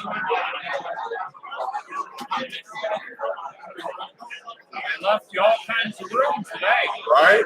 They left you all kinds of room today. Right?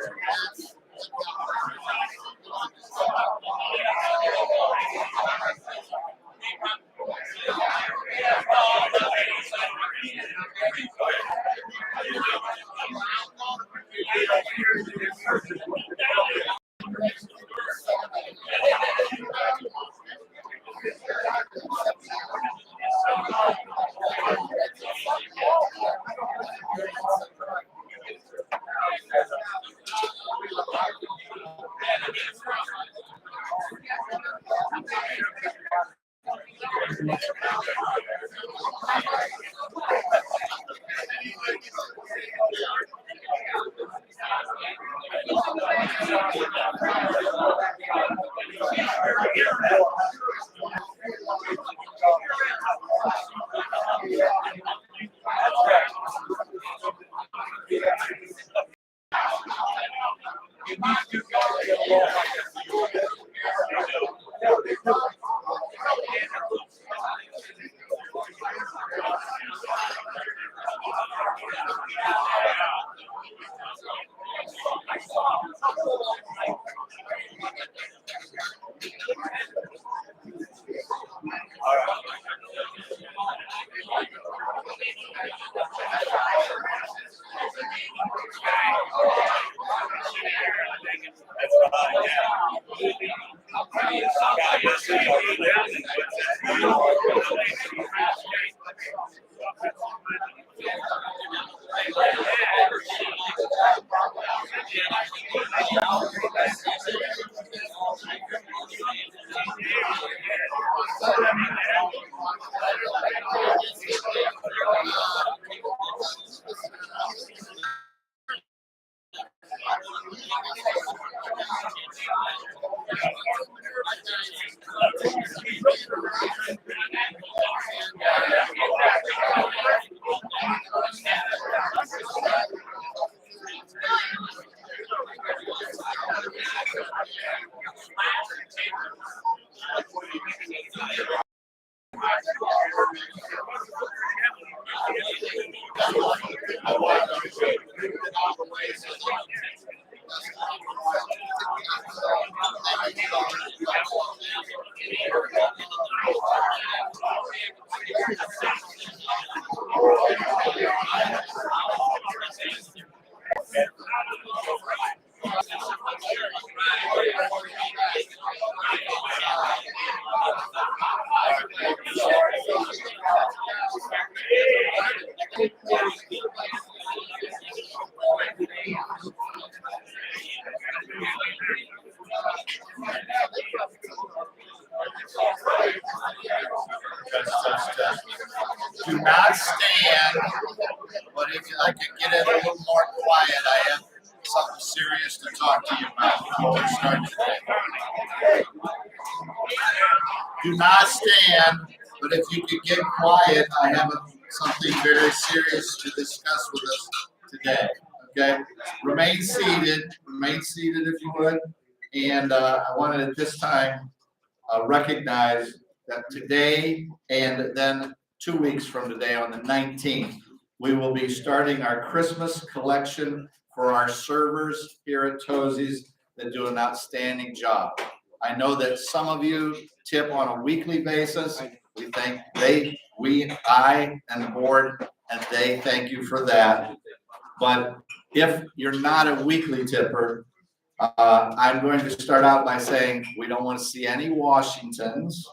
Do not stand, but if I could get it a little more quiet, I have something serious to talk to you about before we start today. Do not stand, but if you could get quiet, I have something very serious to discuss with us today. Okay? Remain seated if you would. And I wanted at this time recognize that today and then 2 weeks from today on the 19th, we will be starting our Christmas collection for our servers here at Tozzis that do an outstanding job. I know that some of you tip on a weekly basis. We thank I and the board and they thank you for that. But if you're not a weekly tipper, I'm going to start out by saying we don't want to see any Washingtons.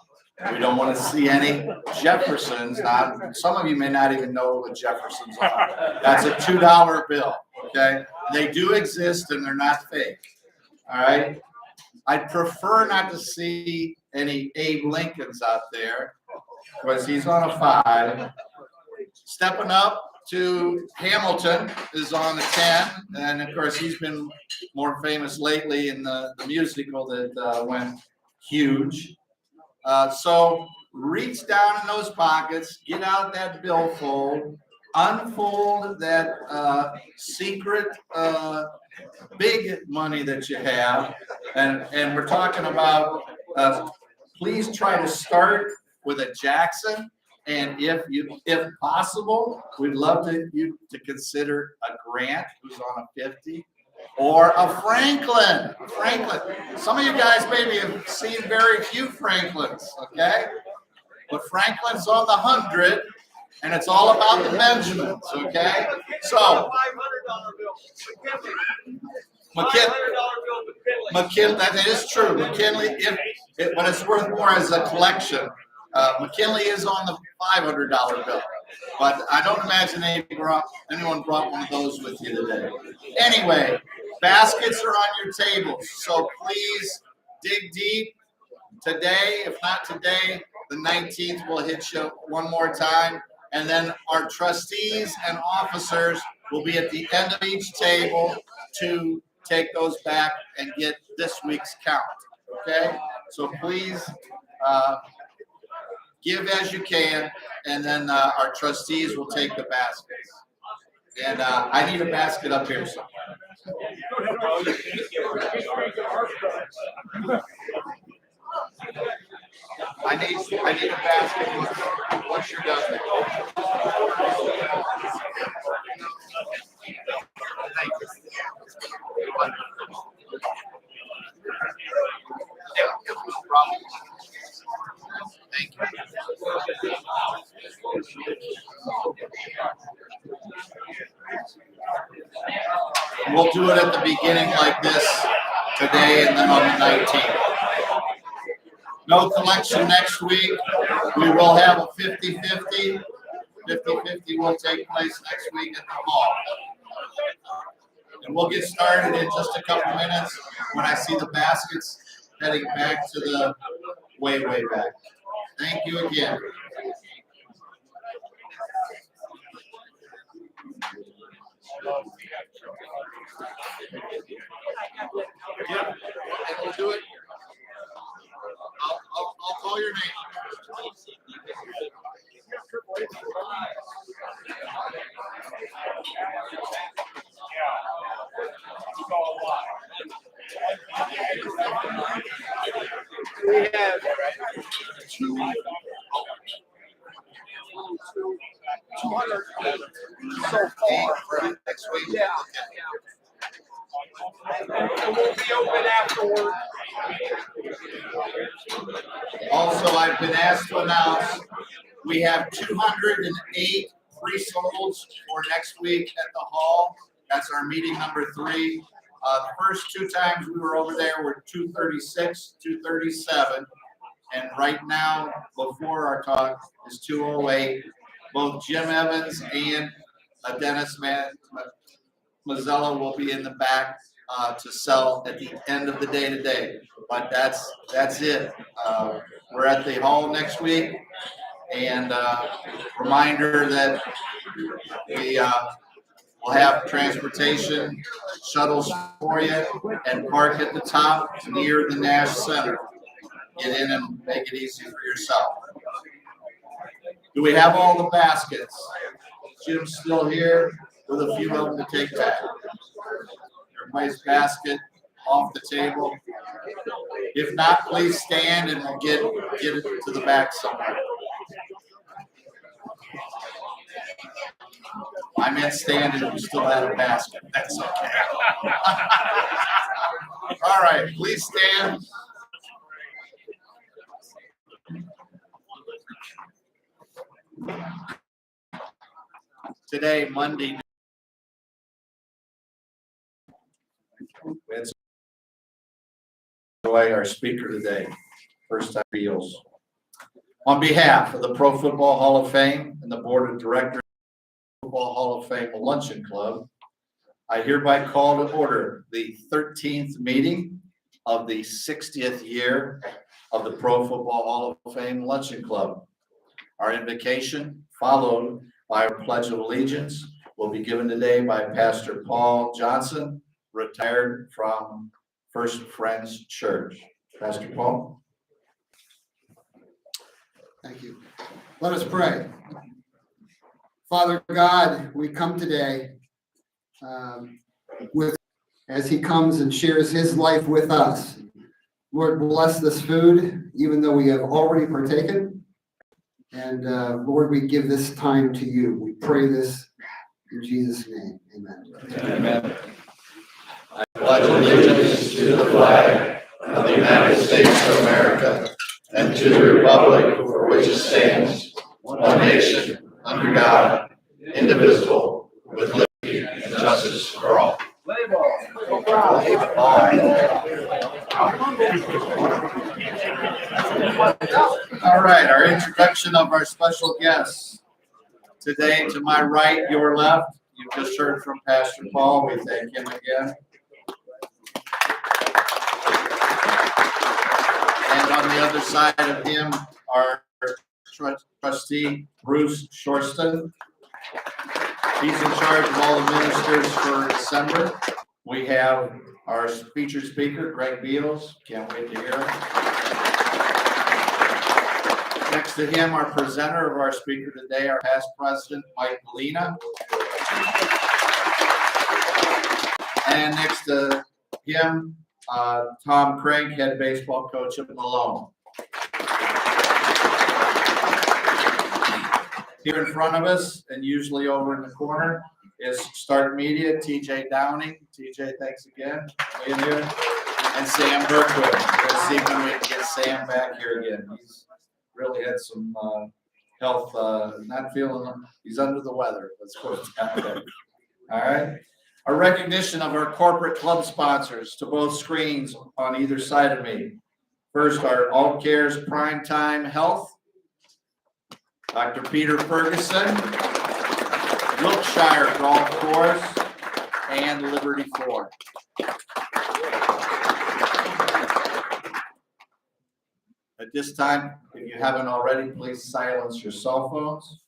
We don't want to see any Jeffersons. Now, some of you may not even know what Jeffersons are. That's a $2 bill, okay? They do exist and they're not fake, all right? I'd prefer not to see any Abe Lincolns out there because he's on a 5. Stepping up to Hamilton is on the 10, and of course he's been more famous lately in the musical that went huge. So reach down in those pockets, get out that billfold, unfold that secret big money that you have, and we're talking about please try to start with a Jackson. And if possible, we'd love you to consider a Grant who's on a 50 or a Franklin. Some of you guys maybe have seen very few Franklins, okay? But Franklin's on the 100, and it's all about the Benjamins, okay? So, McKinley, that is true. McKinley, but it's worth more as a collection. McKinley is on the $500 bill, but I don't imagine anyone brought one of those with you today. Anyway, baskets are on your tables, so please dig deep. Today, if not today, the 19th will hit you one more time, and then our trustees and officers will be at the end of each table to take those back and get this week's count, okay? So please give as you can, and then our trustees will take the baskets. And I need a basket up here somewhere. I need a basket once you're done. Thank you. Thank you. We'll do it at the beginning like this today and then on the 19th. No collection next week. We will have a 50-50. 50-50 will take place next week at the hall. And we'll get started in just a couple minutes when I see the baskets heading back to the way back. Thank you again. Yeah, and we'll do it. I'll call your name. We have 200 so far. For next week. Yeah. And we'll be open afterward. Also, I've been asked to announce we have 208 pre-solds for next week at the hall. That's our meeting number 3. The first 2 times we were over there were 236, 237. And right now, before our talk, is 208. Both Jim Evans and Dennis Mazzella will be in the back to sell at the end of the day today. But that's it. We're at the hall next week. And reminder that we will have transportation shuttles for you and park at the top near the Nash Center. Get in and make it easy for yourself. Do we have all the baskets? Jim's still here with a few of them to take back. Everybody's basket off the table. If not, please stand and we'll get it to the back somewhere. I meant stand and you still had a basket. That's okay. All right, please stand. Today, Monday, let's enjoy our speaker today. First time feels. On behalf of the Pro Football Hall of Fame and the Board of Directors of the Football Hall of Fame Luncheon Club, I hereby call to order the 13th meeting of the 60th year of the Pro Football Hall of Fame Luncheon Club. Our invocation, followed by our Pledge of Allegiance, will be given today by Pastor Paul Johnson, retired from First Friends Church. Pastor Paul. Thank you. Let us pray. Father God, we come today as he comes and shares his life with us. Lord, bless this food, even though we have already partaken. And Lord, we give this time to you. We pray this in Jesus' name. Amen. Amen. I pledge allegiance to the flag of the United States of America and to the republic for which it stands, one nation, under God, indivisible, with liberty and justice for all. All right, our introduction of our special guests. Today, to my right, your left, you just heard from Pastor Paul. We thank him again. And on the other side of him, our trustee, Bruce Shorston. He's in charge of all the ministers for December. We have our featured speaker, Greg Beals. Can't wait to hear him. Next to him, our presenter of our speaker today, our past president, Mike Molina. And next to him, Tom Craig, head baseball coach at Malone. Here in front of us, and usually over in the corner, is Start Media, TJ Downing. TJ, thanks again for being here. And Sam Berkwood. Let's see when we can get Sam back here again. He's really had some health, not feeling, he's under the weather. Let's put it that way. All right. A recognition of our corporate club sponsors to both screens on either side of me. First, our All Cares Primetime Health, Dr. Peter Ferguson, Wiltshire Golf Course, and Liberty Ford. At this time, if you haven't already, please silence your cell phones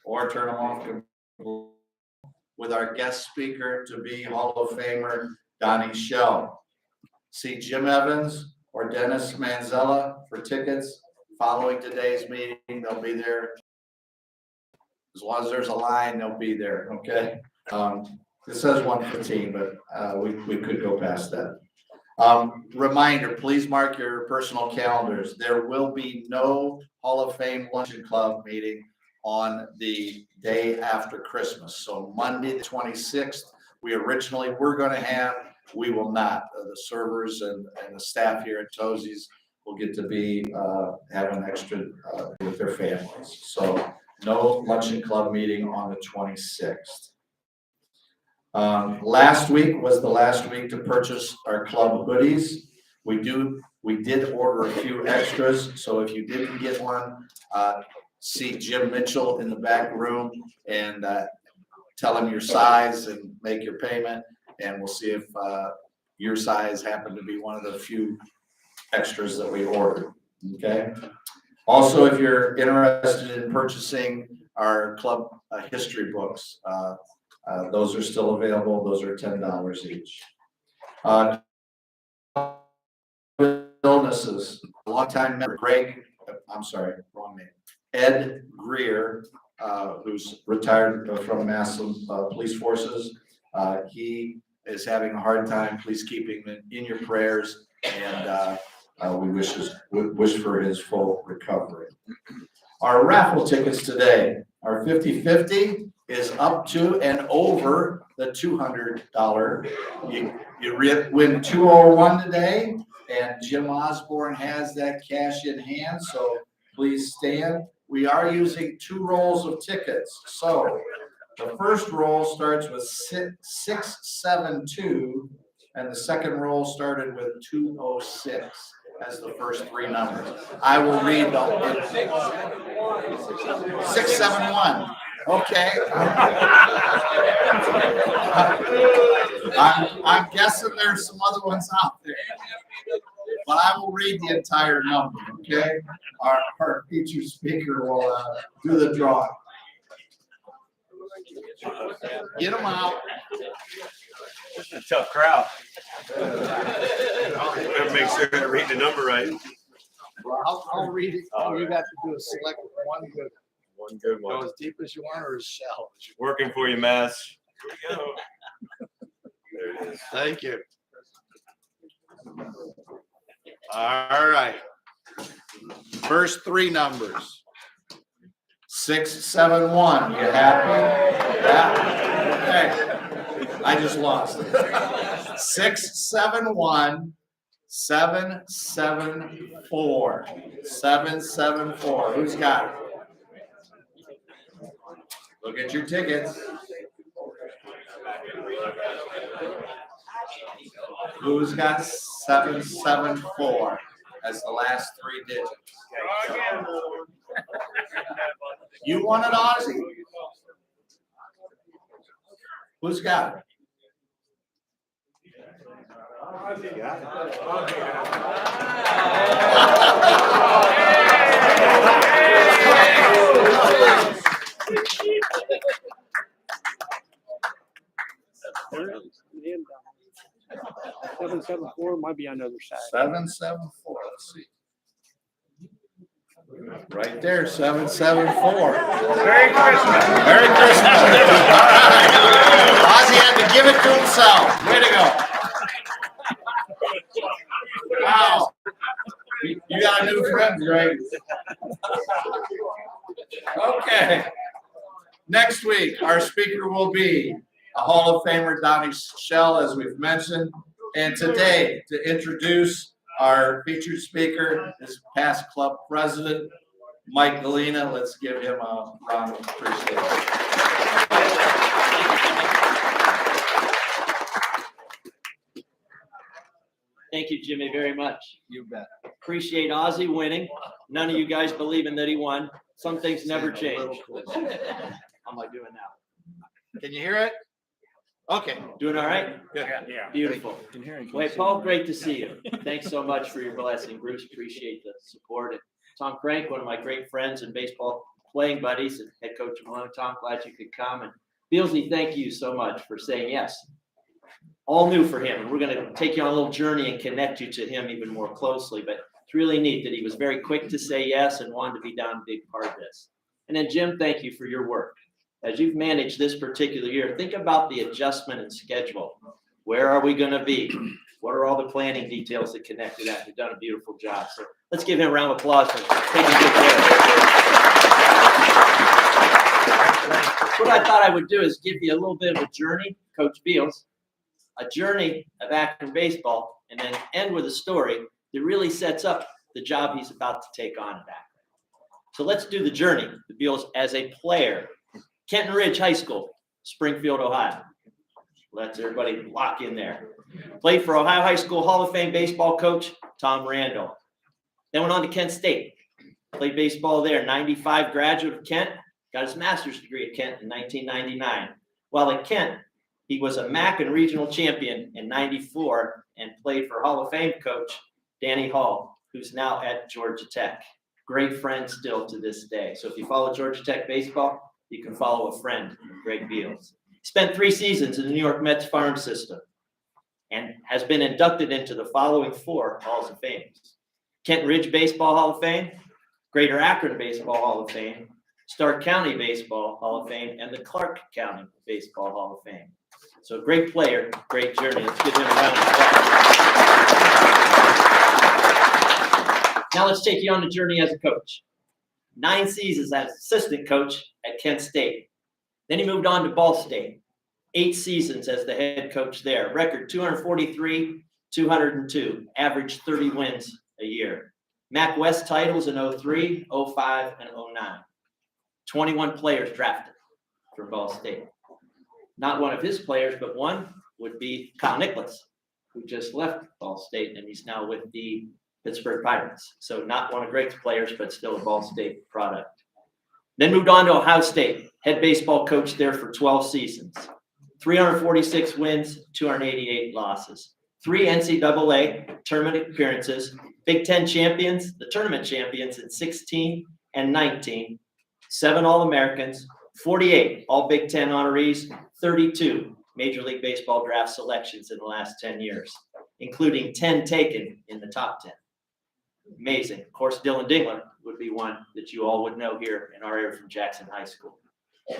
or turn them off. With our guest speaker to be Hall of Famer Donnie Shell. See Jim Evans or Dennis Manzella for tickets. Following today's meeting, they'll be there. As long as there's a line, they'll be there, okay? It says 1:15, but we could go past that. Reminder, please mark your personal calendars. There will be no Hall of Fame Luncheon Club meeting on the day after Christmas. So Monday, the 26th, we originally were going to have, we will not. The servers and the staff here at Tozzis will get to be having extra with their families. So no Luncheon Club meeting on the 26th. Last week was the last week to purchase our club hoodies. We did order a few extras. So if you didn't get one, see Jim Mitchell in the back room and tell him your size and make your payment, and we'll see if your size happened to be one of the few extras that we ordered. Okay. Also, if you're interested in purchasing our club history books, those are still available. Those are $10 each. Illnesses. A long-time member, wrong name. Ed Greer, who's retired from Massillon Police Forces. He is having a hard time. Please keep him in your prayers, and we wish for his full recovery. Our raffle tickets today, our 50/50 is up to and over the $200. You win 201 today, and Jim Osborne has that cash in hand, so please stand. We are using 2 rolls of tickets. So the first roll starts with 672, and the second roll started with 206 as the first 3 numbers. I will read the 671. Okay. I'm guessing there's some other ones out there, but I will read the entire number. Okay. Our featured speaker will do the drawing. Get them out. This is a tough crowd. Better make sure I read the number right. Well, I'll read it. All you have to do is select one good. One good Go one. as deep as you want or as shallow as you Working for you, Mass. Here we go. There it is. Thank you. All right. First three numbers. 671. You happy? Yeah. Okay. I just lost. 671 774. 774. Who's got it? Look at your tickets. Who's got 774 as the last three digits? You want it, Ozzy? Who's got it? Seven 7-4 might be on the other side. 774. Let's see. Right there, 774. Merry Christmas. Merry Christmas. All right. Ozzy had to give it to himself. Way to go. Wow. You got a new friend, Greg. Okay. Next week, our speaker will be a Hall of Famer, Donnie Shell, as we've mentioned. And today, to introduce our featured speaker, is past club president, Mike Galena. Let's give him a round of appreciation. Thank you, Jimmy, very much. You bet. Appreciate Ozzy winning. None of you guys believing that he won. Some things never change. How am I doing now? Can you hear it? Okay. Doing all right? Good. Yeah. Beautiful. Wait, Paul, great to see you. Thanks so much for your blessing. Bruce, appreciate the support. And Tom Crank, one of my great friends and baseball playing buddies and head coach of Malone. Tom, glad you could come. And Beelzy, thank you so much for saying yes. All new for him. And we're going to take you on a little journey and connect you to him even more closely. But it's really neat that he was very quick to say yes and wanted to be down a big part of this. And then, Jim, thank you for your work. As you've managed this particular year, think about the adjustment and schedule. Where are we going to be? What are all the planning details that connect to that? You've done a beautiful job. So let's give him a round of applause for taking good care of it. What I thought I would do is give you a little bit of a journey, Coach Beals, a journey of Akron baseball, and then end with a story that really sets up the job he's about to take on at Akron. So let's do the journey, the Beals as a player. Kenton Ridge High School, Springfield, Ohio. Let's everybody lock in there. Played for Ohio High School Hall of Fame baseball coach, Tom Randall. Then went on to Kent State. Played baseball there, 95 graduate of Kent. Got his master's degree at Kent in 1999. While at Kent, he was a MAC and regional champion in 94 and played for Hall of Fame coach Danny Hall, who's now at Georgia Tech. Great friend still to this day. So if you follow Georgia Tech baseball, you can follow a friend, Greg Beals. Spent 3 seasons in the New York Mets farm system and has been inducted into the following 4 Halls of Fame. Kent Ridge Baseball Hall of Fame, Greater Akron Baseball Hall of Fame, Stark County Baseball Hall of Fame, and the Clark County Baseball Hall of Fame. So great player, great journey. Let's give him a round of applause. Now let's take you on the journey as a coach. 9 seasons as assistant coach at Kent State. Then he moved on to Ball State. 8 seasons as the head coach there. Record 243, 202. Average 30 wins a year. MAC West titles in 03, 05, and 09. 21 players drafted from Ball State. Not one of his players, but one would be Kyle Nicholas, who just left Ball State, and he's now with the Pittsburgh Pirates. So not one of Greg's players, but still a Ball State product. Then moved on to Ohio State, head baseball coach there for 12 seasons. 346 wins, 288 losses. 3 NCAA tournament appearances, Big Ten champions, the tournament champions in 16 and 19, 7 All-Americans, 48 All Big Ten honorees, 32 Major League Baseball draft selections in the last 10 years, including 10 taken in the top 10. Amazing. Of course, Dylan Dingler would be one that you all would know here in our area from Jackson High School.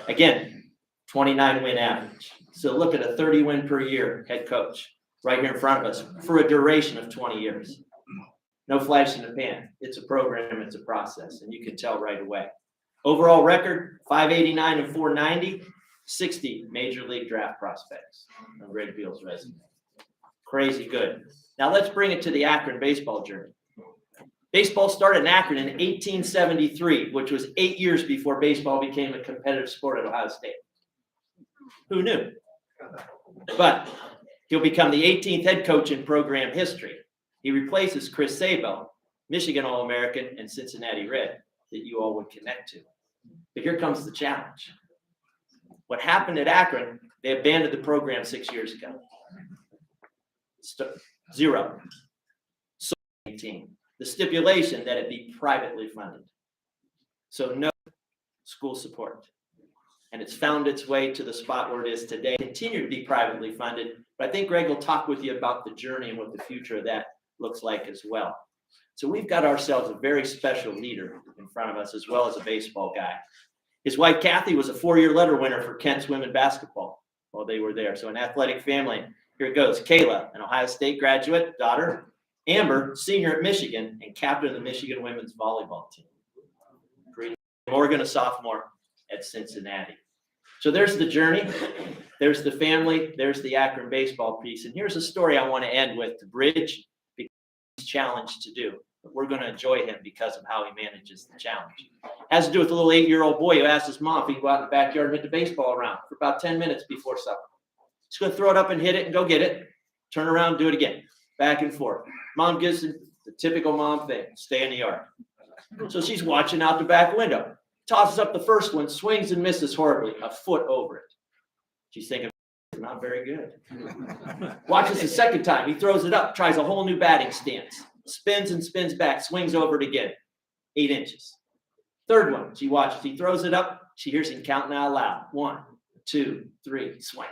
Again, 29 win average. So look at a 30 win per year head coach right here in front of us for a duration of 20 years. No flash in the pan. It's a program, it's a process, and you can tell right away. Overall record, 589 and 490, 60 major league draft prospects on Greg Beal's resume. Crazy good. Now let's bring it to the Akron baseball journey. Baseball started in Akron in 1873, which was 8 years before baseball became a competitive sport at Ohio State. Who knew? But he'll become the 18th head coach in program history. He replaces Chris Sabo, Michigan All-American and Cincinnati Red, that you all would connect to. But here comes the challenge. What happened at Akron, they abandoned the program 6 years ago. Zero. So 18. The stipulation that it be privately funded. So no school support. And it's found its way to the spot where it is today. Continue to be privately funded, but I think Greg will talk with you about the journey and what the future of that looks like as well. So we've got ourselves a very special leader in front of us, as well as a baseball guy. His wife, Kathy, was a 4-year letter winner for Kent's women basketball while they were there. So an athletic family. Here it goes. Kayla, an Ohio State graduate, daughter. Amber, senior at Michigan and captain of the Michigan women's volleyball team. Morgan, a sophomore at Cincinnati. So there's the journey. There's the family. There's the Akron baseball piece. And here's a story I want to end with to bridge because he's challenged to do. But we're going to enjoy him because of how he manages the challenge. It has to do with a little 8-year-old boy who asked his mom if he could go out in the backyard and hit the baseball around for about 10 minutes before supper. He's going to throw it up and hit it and go get it. Turn around, do it again. Back and forth. Mom gives him the typical mom thing, stay in the yard. So she's watching out the back window. Tosses up the first one, swings and misses horribly, a foot over it. She's thinking, not very good. Watches the second time. He throws it up, tries a whole new batting stance. Spins and spins back, swings over it again. 8 inches. Third one, she watches. He throws it up. She hears him counting out loud. 1, 2, 3, swing.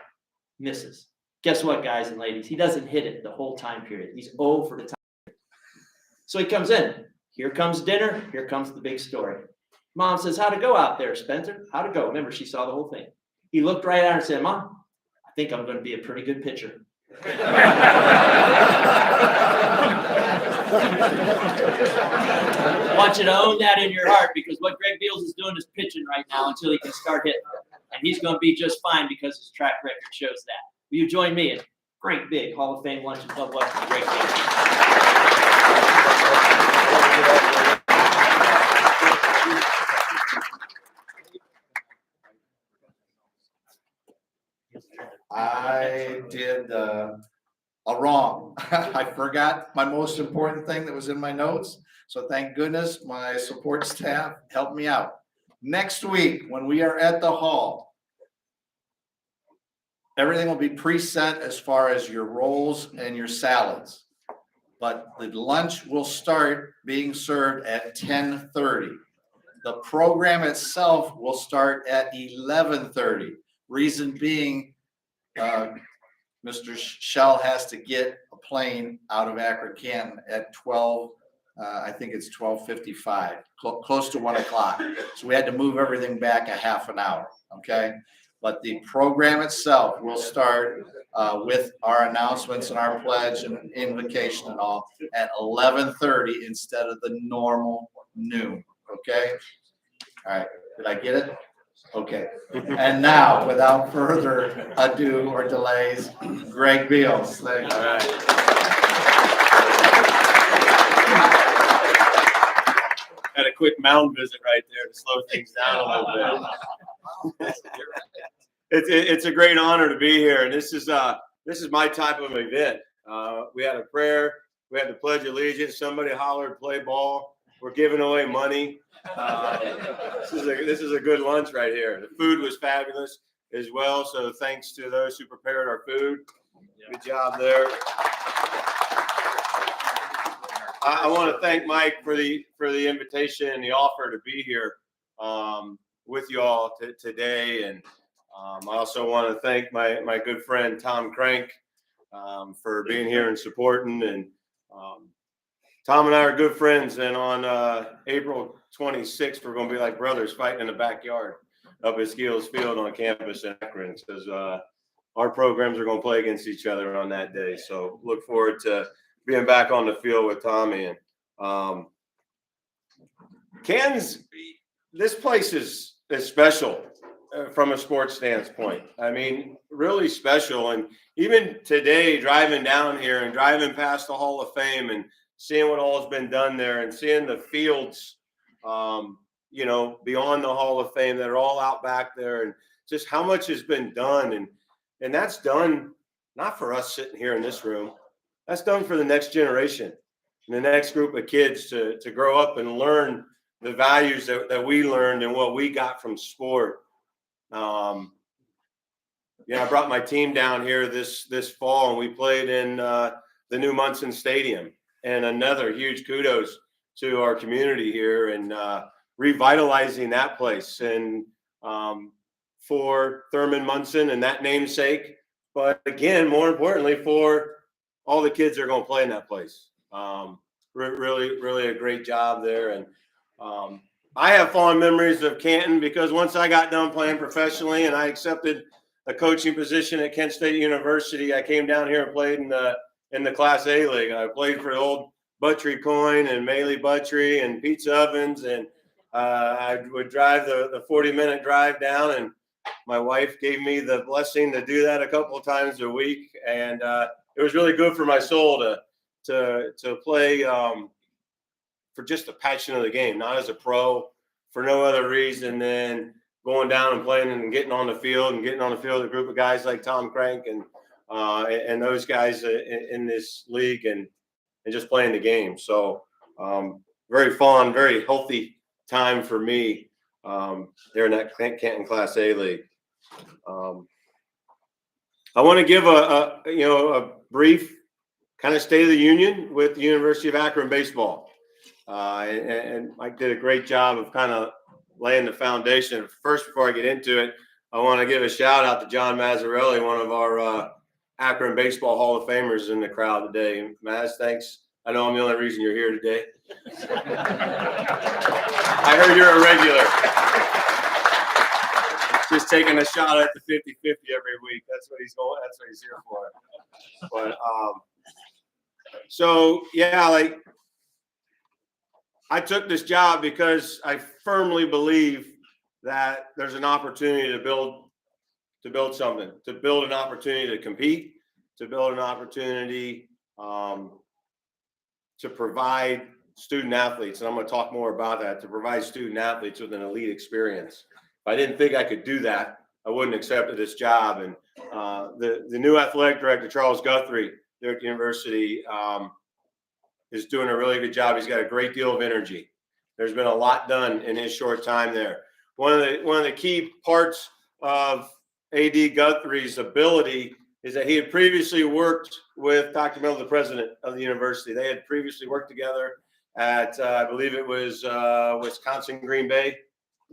Misses. Guess what, guys and ladies? He doesn't hit it the whole time period. He's 0 for the time period. So he comes in. Here comes dinner. Here comes the big story. Mom says, how'd it go out there, Spencer? How'd it go? Remember, she saw the whole thing. He looked right at her and said, Mom, I think I'm going to be a pretty good pitcher. I want you to own that in your heart because what Greg Beals is doing is pitching right now until he can start hitting. And he's going to be just fine because his track record shows that. Will you join me in great big Hall of Fame Luncheon Club welcome to Greg Beals? I did a wrong. I forgot my most important thing that was in my notes. So thank goodness my support staff helped me out. Next week, when we are at the hall, everything will be preset as far as your rolls and your salads. But the lunch will start being served at 10:30. The program itself will start at 11:30. Reason being, Mr. Shell has to get a plane out of Akron, Canton at 12. I think it's 12:55, close to 1 o'clock. So we had to move everything back a half an hour. Okay. But the program itself will start with our announcements and our pledge and invocation and all at 11:30 instead of the normal noon. Okay. All right. Did I get it? Okay. And now, without further ado or delays, Greg Beals. Thank you. All right. Had a quick mound visit right there to slow things down a little bit. It's a great honor to be here, and this is my type of event. We had a prayer, we had the Pledge of Allegiance. Somebody hollered, "Play ball." We're giving away money. This is a good lunch right here. The food was fabulous as well. So thanks to those who prepared our food. Good job there. I want to thank Mike for the invitation and the offer to be here with you all today. And I also want to thank my good friend Tom Crank for being here and supporting. And Tom and I are good friends, and on April 26th, we're going to be like brothers fighting in the backyard up at Skills Field on campus in Akron, because our programs are going to play against each other on that day. So look forward to being back on the field with Tommy. And Canton's, this place is special from a sports standpoint. I mean, really special. And even today, driving down here and driving past the Hall of Fame and seeing what all has been done there and seeing the fields, you know, beyond the Hall of Fame that are all out back there, and just how much has been done. And that's done not for us sitting here in this room. That's done for the next generation and the next group of kids to grow up and learn the values that we learned and what we got from sport. Yeah, I brought my team down here this fall, and we played in the new Munson Stadium. And another huge kudos to our community here and revitalizing that place, and for Thurman Munson and that namesake. But again, more importantly, for all the kids that are going to play in that place. Really a great job there. And I have fond memories of Canton because once I got done playing professionally and I accepted a coaching position at Kent State University, I came down here and played in the Class A League. I played for the old Buttrey Coin and Maley Buttrey and Pizza Ovens, and I would drive the 40-minute drive down, and my wife gave me the blessing to do that a couple of times a week, and it was really good for my soul to play for just the passion of the game, not as a pro, for no other reason than going down and playing and getting on the field with a group of guys like Tom Crank and those guys in this league and just playing the game. So very fun, very healthy time for me there in that Canton Class A League. I want to give a brief kind of state of the union with the University of Akron baseball. And Mike did a great job of kind of laying the foundation. First, before I get into it, I want to give a shout out to John Mazzarelli, one of our Akron Baseball Hall of Famers in the crowd today. Maz, thanks. I know I'm the only reason you're here today. I heard you're a regular. Just taking a shot at the 50-50 every week. That's what he's here for. But so yeah, like I took this job because I firmly believe that there's an opportunity to build something, to build an opportunity to compete, to build an opportunity to provide student athletes. And I'm going to talk more about that, to provide student athletes with an elite experience. If I didn't think I could do that, I wouldn't have accepted this job. And the new athletic director, Charles Guthrie, there at the university, is doing a really good job. He's got a great deal of energy. There's been a lot done in his short time there. One of the key parts of AD Guthrie's ability is that he had previously worked with Dr. Miller, the president of the university. They had previously worked together at, I believe it was Wisconsin Green Bay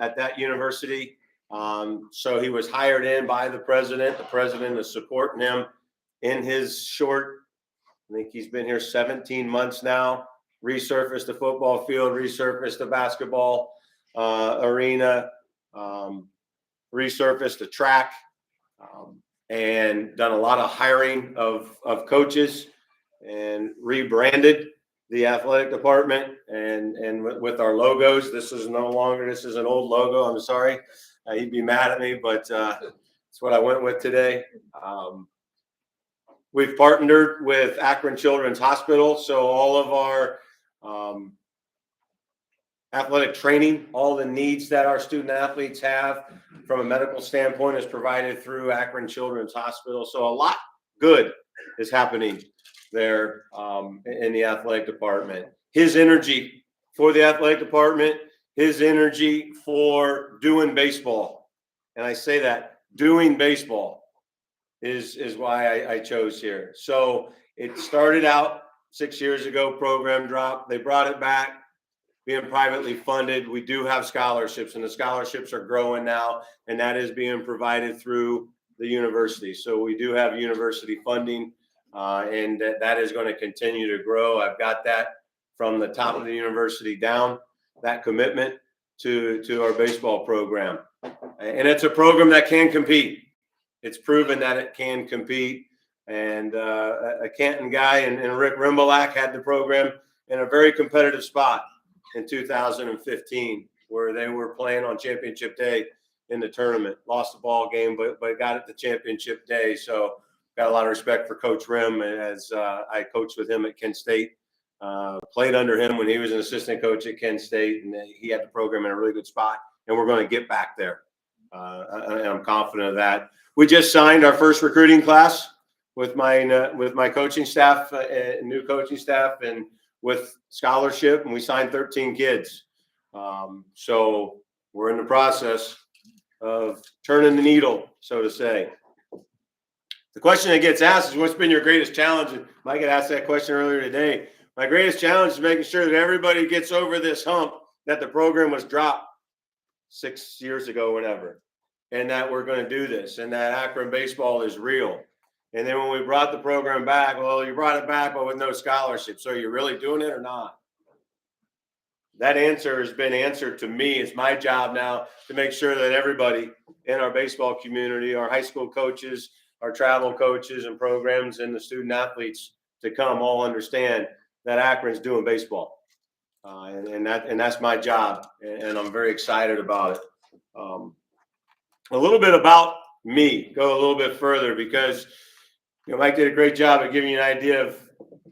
at that university. So he was hired in by the president. The president is supporting him in his short, I think he's been here 17 months now, resurfaced the football field, resurfaced the basketball arena, resurfaced the track, and done a lot of hiring of coaches and rebranded the athletic department and with our logos. This is an old logo. I'm sorry. He'd be mad at me, but it's what I went with today. We've partnered with Akron Children's Hospital, so all of our athletic training, all the needs that our student athletes have from a medical standpoint is provided through Akron Children's Hospital. So a lot good is happening there in the athletic department. His energy for the athletic department, his energy for doing baseball, and I say that, doing baseball, is why I chose here. So it started out 6 years ago, program dropped. They brought it back, being privately funded. We do have scholarships, and the scholarships are growing now, and that is being provided through the university. So we do have university funding, and that is going to continue to grow. I've got that from the top of the university down, that commitment to our baseball program. And it's a program that can compete. It's proven that it can compete. And a Canton guy and Rick Rimbalak had the program in a very competitive spot in 2015, where they were playing on championship day in the tournament. Lost the ball game, but got it the championship day. So got a lot of respect for Coach Rim, as I coached with him at Kent State. Played under him when he was an assistant coach at Kent State, and he had the program in a really good spot. And we're going to get back there. And I'm confident of that. We just signed our first recruiting class with my coaching staff, new coaching staff, and with scholarship, and we signed 13 kids. So we're in the process of turning the needle, so to say. The question that gets asked is, what's been your greatest challenge? And Mike had asked that question earlier today. My greatest challenge is making sure that everybody gets over this hump that the program was dropped 6 years ago, whenever, and that we're going to do this, and that Akron baseball is real. And then when we brought the program back, well, you brought it back, but with no scholarship. So are you really doing it or not? That answer has been answered to me. It's my job now to make sure that everybody in our baseball community, our high school coaches, our travel coaches and programs, and the student athletes to come all understand that Akron's doing baseball. And that's my job. And I'm very excited about it. A little bit about me, go a little bit further, because Mike did a great job of giving you an idea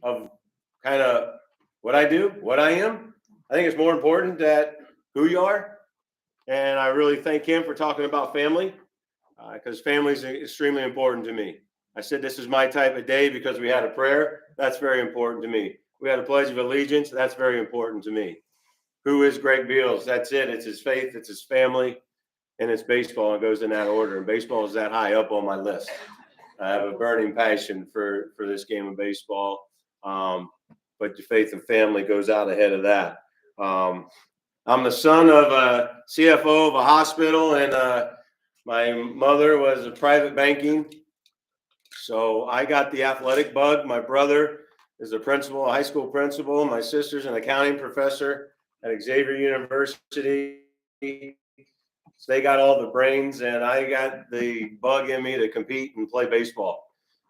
of kind of what I do, what I am. I think it's more important that who you are. And I really thank him for talking about family, because family is extremely important to me. I said this is my type of day because we had a prayer. That's very important to me. We had a pledge of allegiance. That's very important to me. Who is Greg Beals? That's it. It's his faith. It's his family. And it's baseball. It goes in that order. And baseball is that high up on my list. I have a burning passion for this game of baseball. But the faith and family goes out ahead of that. I'm the son of a CFO of a hospital, and my mother was in private banking. So I got the athletic bug. My brother is a principal, a high school principal. My sister's an accounting professor at Xavier University. So they got all the brains, and I got the bug in me to compete and play baseball.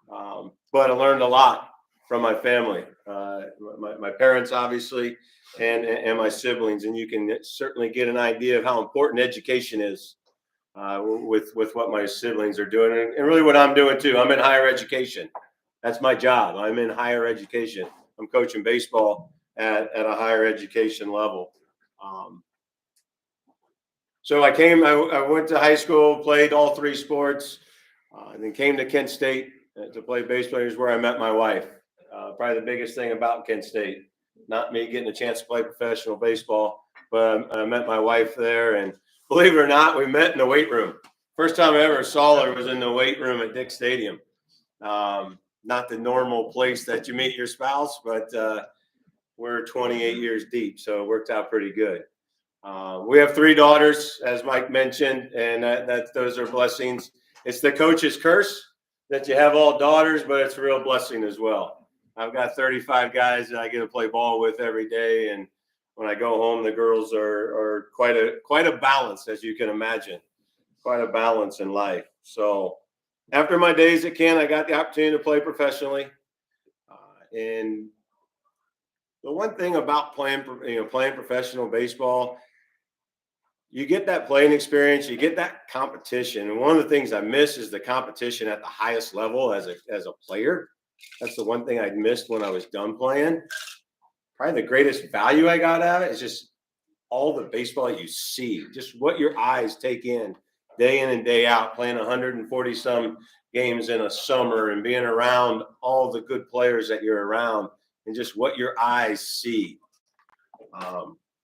But I learned a lot from my family, my parents, obviously, and my siblings. And you can certainly get an idea of how important education is with what my siblings are doing, and really what I'm doing too. I'm in higher education. That's my job. I'm in higher education. I'm coaching baseball at a higher education level. So I went to high school, played all three sports, and then came to Kent State to play baseball. Here's where I met my wife. Probably the biggest thing about Kent State, not me getting a chance to play professional baseball, but I met my wife there, and believe it or not, we met in the weight room. First time I ever saw her was in the weight room at Dick Stadium. Not the normal place that you meet your spouse, but we're 28 years deep, so it worked out pretty good. We have 3 daughters, as Mike mentioned, and those are blessings. It's the coach's curse that you have all daughters, but it's a real blessing as well. I've got 35 guys that I get to play ball with every day, and when I go home, the girls are quite a balance, as you can imagine, quite a balance in life. So after my days at Canton, I got the opportunity to play professionally, and the one thing about playing professional baseball, you get that playing experience, you get that competition. And one of the things I miss is the competition at the highest level as a player. That's the one thing I missed when I was done playing. Probably the greatest value I got out of it is just all the baseball you see, just what your eyes take in and day out, playing 140 some games in a summer and being around all the good players that you're around, and just what your eyes see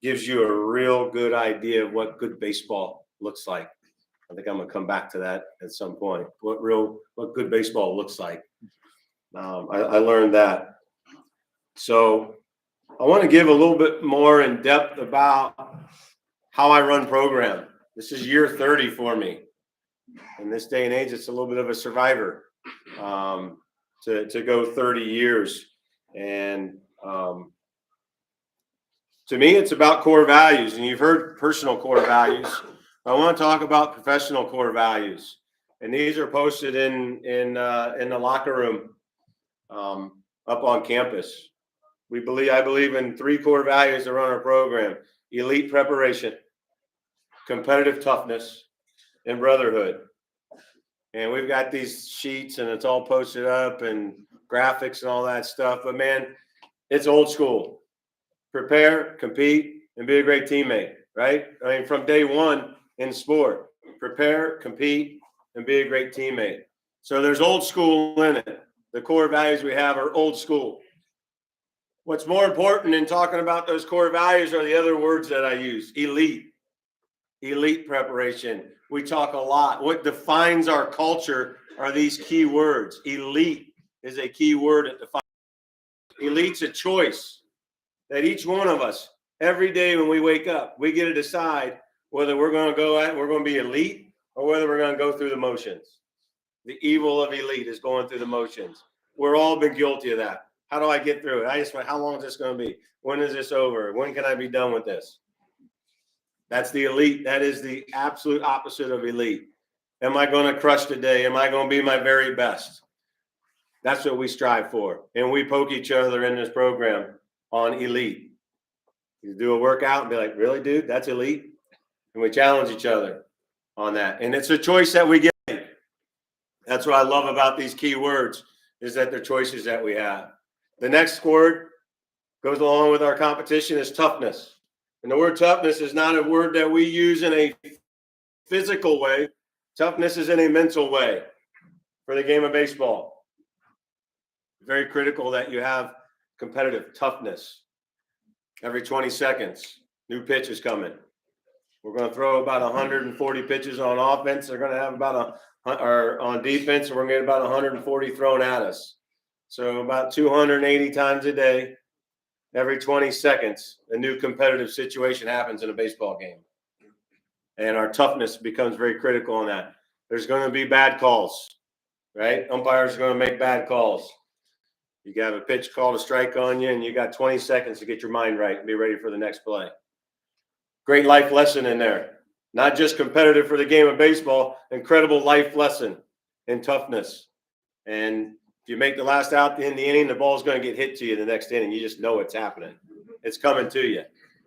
gives you a real good idea of what good baseball looks like. I think I'm going to come back to that at some point. What good baseball looks like. I learned that. So I want to give a little bit more in depth about how I run program. This is year 30 for me. In this day and age, it's a little bit of a survivor to go 30 years. And to me, it's about core values. And you've heard personal core values. I want to talk about professional core values. And these are posted in the locker room up on campus. I believe in 3 core values to run our program: elite preparation, competitive toughness, and brotherhood. And we've got these sheets and it's all posted up and graphics and all that stuff. But man, it's old school. Prepare, compete, and be a great teammate, right? I mean, from day one in sport, prepare, compete, and be a great teammate. So there's old school in it. The core values we have are old school. What's more important in talking about those core values are the other words that I use: elite, elite preparation. We talk a lot. What defines our culture are these key words. Elite is a key word that defines. Elite's a choice that each one of us, every day when we wake up, we get to decide whether we're going to be elite or whether we're going to go through the motions. The evil of elite is going through the motions. We're all been guilty of that. How do I get through it? How long is this going to be? When is this over? When can I be done with this? That's the elite. That is the absolute opposite of elite. Am I going to crush today? Am I going to be my very best? That's what we strive for. And we poke each other in this program on elite. You do a workout and be like, really, dude, that's elite? And we challenge each other on that. And it's a choice that we get. That's what I love about these key words, is that they're choices that we have. The next word goes along with our competition is toughness. And the word toughness is not a word that we use in a physical way. Toughness is in a mental way for the game of baseball. Very critical that you have competitive toughness. Every 20 seconds, new pitch is coming. We're going to throw about 140 pitches on offense. They're going to have or on defense, and we're going to get about 140 thrown at us. So about 280 times a day, every 20 seconds, a new competitive situation happens in a baseball game. And our toughness becomes very critical on that. There's going to be bad calls, right? Umpires are going to make bad calls. You got a pitch called a strike on you, and you got 20 seconds to get your mind right and be ready for the next play. Great life lesson in there. Not just competitive for the game of baseball, incredible life lesson in toughness. And if you make the last out in the inning, the ball's going to get hit to you the next inning. You just know it's happening. It's coming to you.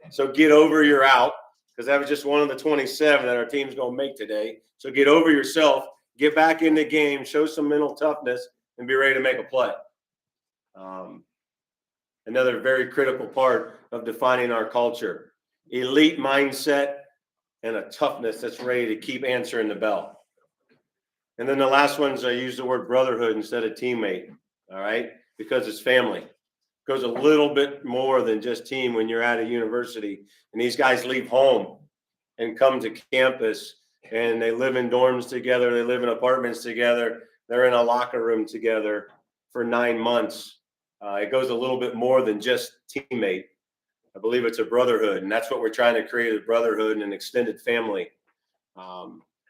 So get over your out, because that was just one of the 27 that our team's going to make today. So get over yourself, get back in the game, show some mental toughness, and be ready to make a play. Another very critical part of defining our culture: elite mindset and a toughness that's ready to keep answering the bell. And then the last ones, I use the word brotherhood instead of teammate, all right? Because it's family. It goes a little bit more than just team when you're at a university. And these guys leave home and come to campus, and they live in dorms together. They live in apartments together. They're in a locker room together for 9 months. It goes a little bit more than just teammate. I believe it's a brotherhood, and that's what we're trying to create: a brotherhood and an extended family.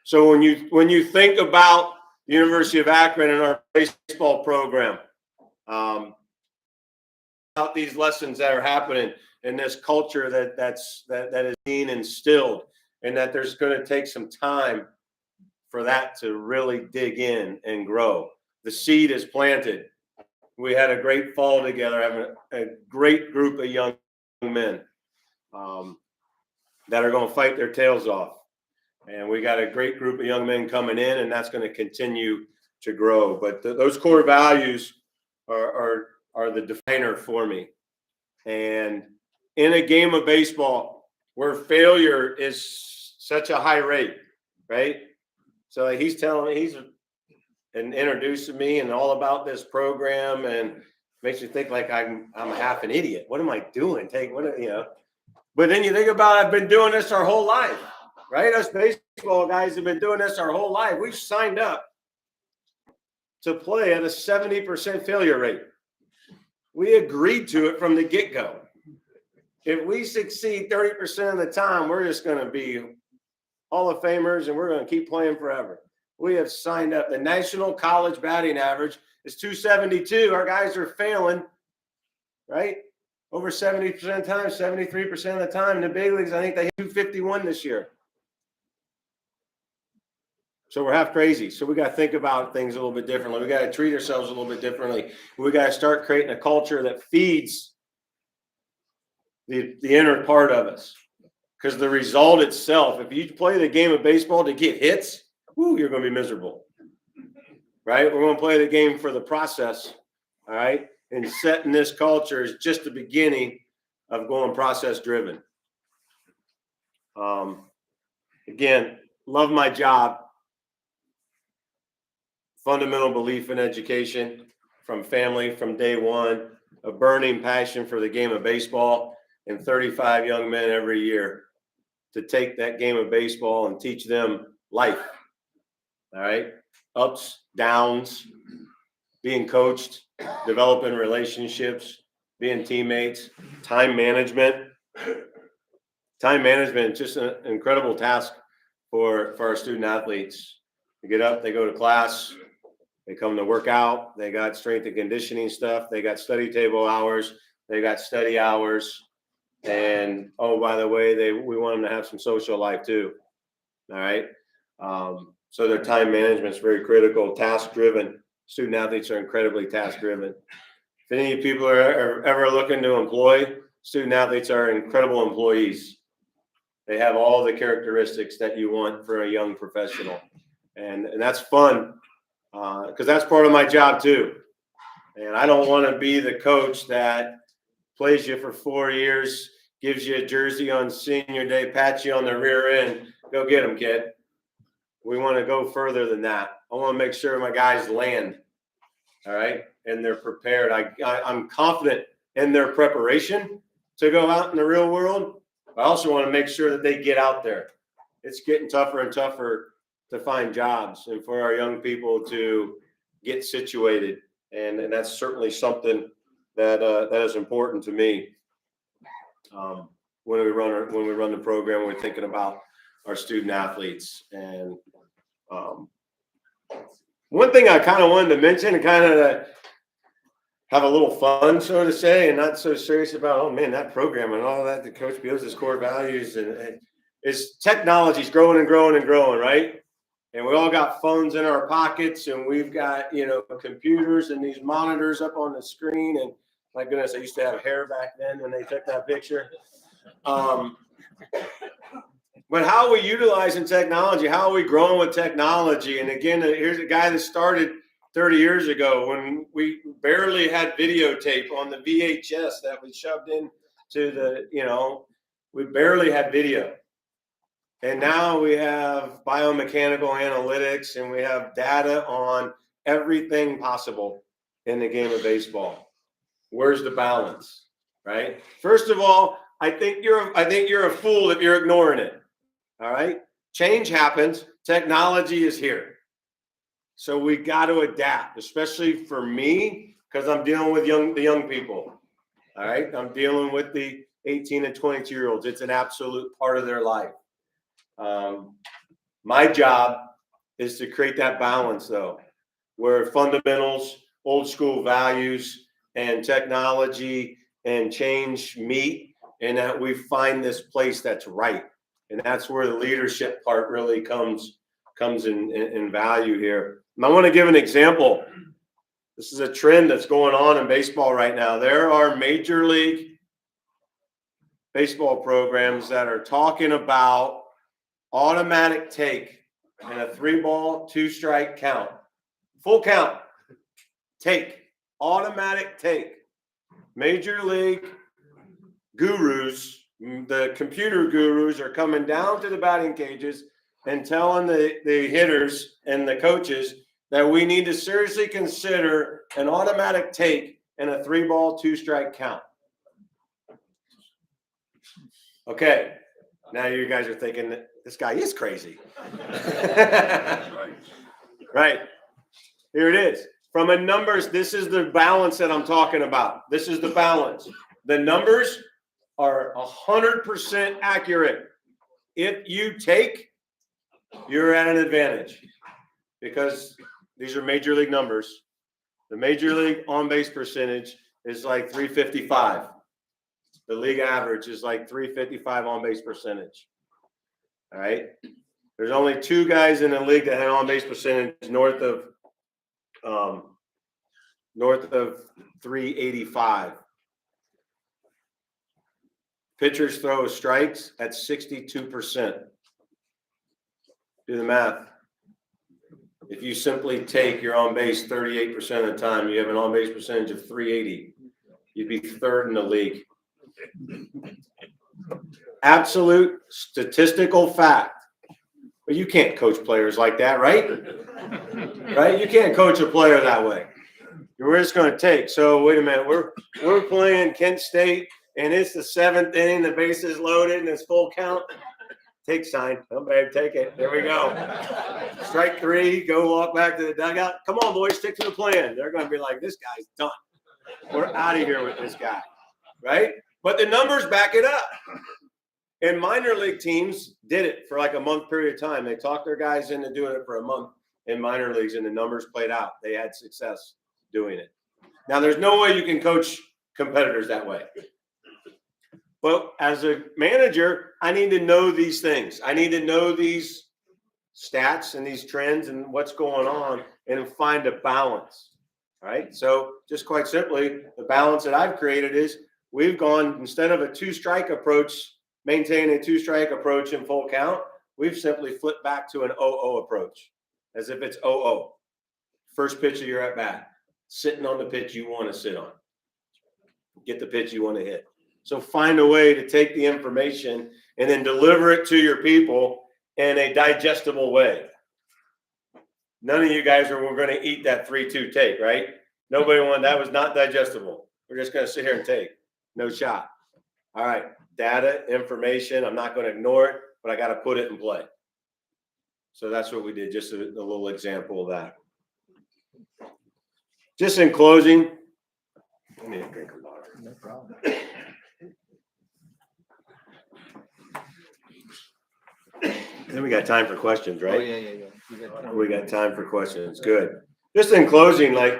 So when you think about the University of Akron and our baseball program, about these lessons that are happening in this culture that is being instilled, and that there's going to take some time for that to really dig in and grow. The seed is planted. We had a great fall together, having a great group of young men that are going to fight their tails off. And we got a great group of young men coming in, and that's going to continue to grow. But those core values are the definer for me. And in a game of baseball where failure is such a high rate, right? So he's introducing me and all about this program, and makes you think like I'm half an idiot. What am I doing? But then you think about, I've been doing this our whole life, right? Us baseball guys have been doing this our whole life. We've signed up to play at a 70% failure rate. We agreed to it from the get-go. If we succeed 30% of the time, we're just going to be Hall of Famers, and we're going to keep playing forever. We have signed up. The national college batting average is 272. Our guys are failing, right? Over 70% of the time, 73% of the time. In the big leagues, I think they hit 251 this year. So we're half crazy. So we got to think about things a little bit differently. We got to treat ourselves a little bit differently. We got to start creating a culture that feeds the inner part of us. Because the result itself, if you play the game of baseball to get hits, whoo, you're going to be miserable. Right? We're going to play the game for the process. All right? And setting this culture is just the beginning of going process driven. Again, love my job. Fundamental belief in education from family from day one, a burning passion for the game of baseball, and 35 young men every year to take that game of baseball and teach them life. All right. Ups, downs, being coached, developing relationships, being teammates, time management. Time management is just an incredible task for our student athletes. They get up, they go to class, they come to work out, they got strength and conditioning stuff, they got study table hours, they got study hours. And oh, by the way, we want them to have some social life too. All right. So their time management is very critical, task driven. Student athletes are incredibly task driven. If any people are ever looking to employ, student athletes are incredible employees. They have all the characteristics that you want for a young professional. And that's fun because that's part of my job too. And I don't want to be the coach that plays you for 4 years, gives you a jersey on senior day, pats you on the rear end, go get them, kid. We want to go further than that. I want to make sure my guys land, all right, and they're prepared. I'm confident in their preparation to go out in the real world. I also want to make sure that they get out there. It's getting tougher and tougher to find jobs and for our young people to get situated. And that's certainly something that is important to me. When we run the program, we're thinking about our student athletes. And one thing I kind of wanted to mention and kind of have a little fun, so to say, and not so serious about, oh man, that program and all that, the coach builds his core values, and is technology's growing and growing and growing, right? And we all got phones in our pockets, and we've got, computers and these monitors up on the screen. And my goodness, I used to have hair back then when they took that picture. But how are we utilizing technology? How are we growing with technology? And again, here's a guy that started 30 years ago when we barely had videotape on the VHS that we shoved into we barely had video. And now we have biomechanical analytics and we have data on everything possible in the game of baseball. Where's the balance, right? First of all, I think you're a fool if you're ignoring it. All right. Change happens. Technology is here. So we got to adapt, especially for me, because I'm dealing with the young people. All right. I'm dealing with the 18 and 22-year-olds. It's an absolute part of their life. My job is to create that balance, though, where fundamentals, old school values, and technology and change meet, and that we find this place that's right. And that's where the leadership part really comes in value here. And I want to give an example. This is a trend that's going on in baseball right now. There are major league baseball programs that are talking about automatic take and a 3-ball, 2-strike count. Full count. Take. Automatic take. Major league gurus, the computer gurus, are coming down to the batting cages and telling the hitters and the coaches that we need to seriously consider an automatic take and a 3-ball, 2-strike count. Okay, now you guys are thinking that this guy is crazy. Right. Here it is. From a numbers, this is the balance that I'm talking about. This is the balance. The numbers are 100% accurate. If you take, you're at an advantage because these are major league numbers. The major league on-base percentage is like 355. The league average is like 355 on-base percentage. All right. There's only 2 guys in the league that had on-base percentage north of 385. Pitchers throw strikes at 62%. Do the math. If you simply take your on base 38% of the time, you have an on base percentage of 380. You'd be third in the league. Absolute statistical fact. But you can't coach players like that, right? Right? You can't coach a player that way. You're just going to take. So wait a minute. We're playing Kent State, and it's the 7th inning. The base is loaded, and it's full count. Take sign. Oh, babe, take it. There we go. Strike 3. Go walk back to the dugout. Come on, boys. Stick to the plan. They're going to be like, this guy's done. We're out of here with this guy, right? But the numbers back it up. And minor league teams did it for like a month period of time. They talked their guys into doing it for a month in minor leagues, and the numbers played out. They had success doing it. Now, there's no way you can coach competitors that way. But as a manager, I need to know these things. I need to know these stats and these trends and what's going on and find a balance. All right. So just quite simply, the balance that I've created is we've gone, instead of a 2-strike approach, maintaining a 2-strike approach in full count, we've simply flipped back to an 0-0 approach, as if it's 0-0. First pitch of your at bat, sitting on the pitch you want to sit on. Get the pitch you want to hit. So find a way to take the information and then deliver it to your people in a digestible way. None of you guys were going to eat that 3-2 take, right? Nobody wanted, that was not digestible. We're just going to sit here and take. No shot. All right. Data, information, I'm not going to ignore it, but I got to put it in play. So that's what we did. Just a little example of that. Just in closing, I need a drink of water. No problem. Then we got time for questions, right? Oh, yeah. We got time for questions. Good. Just in closing, like,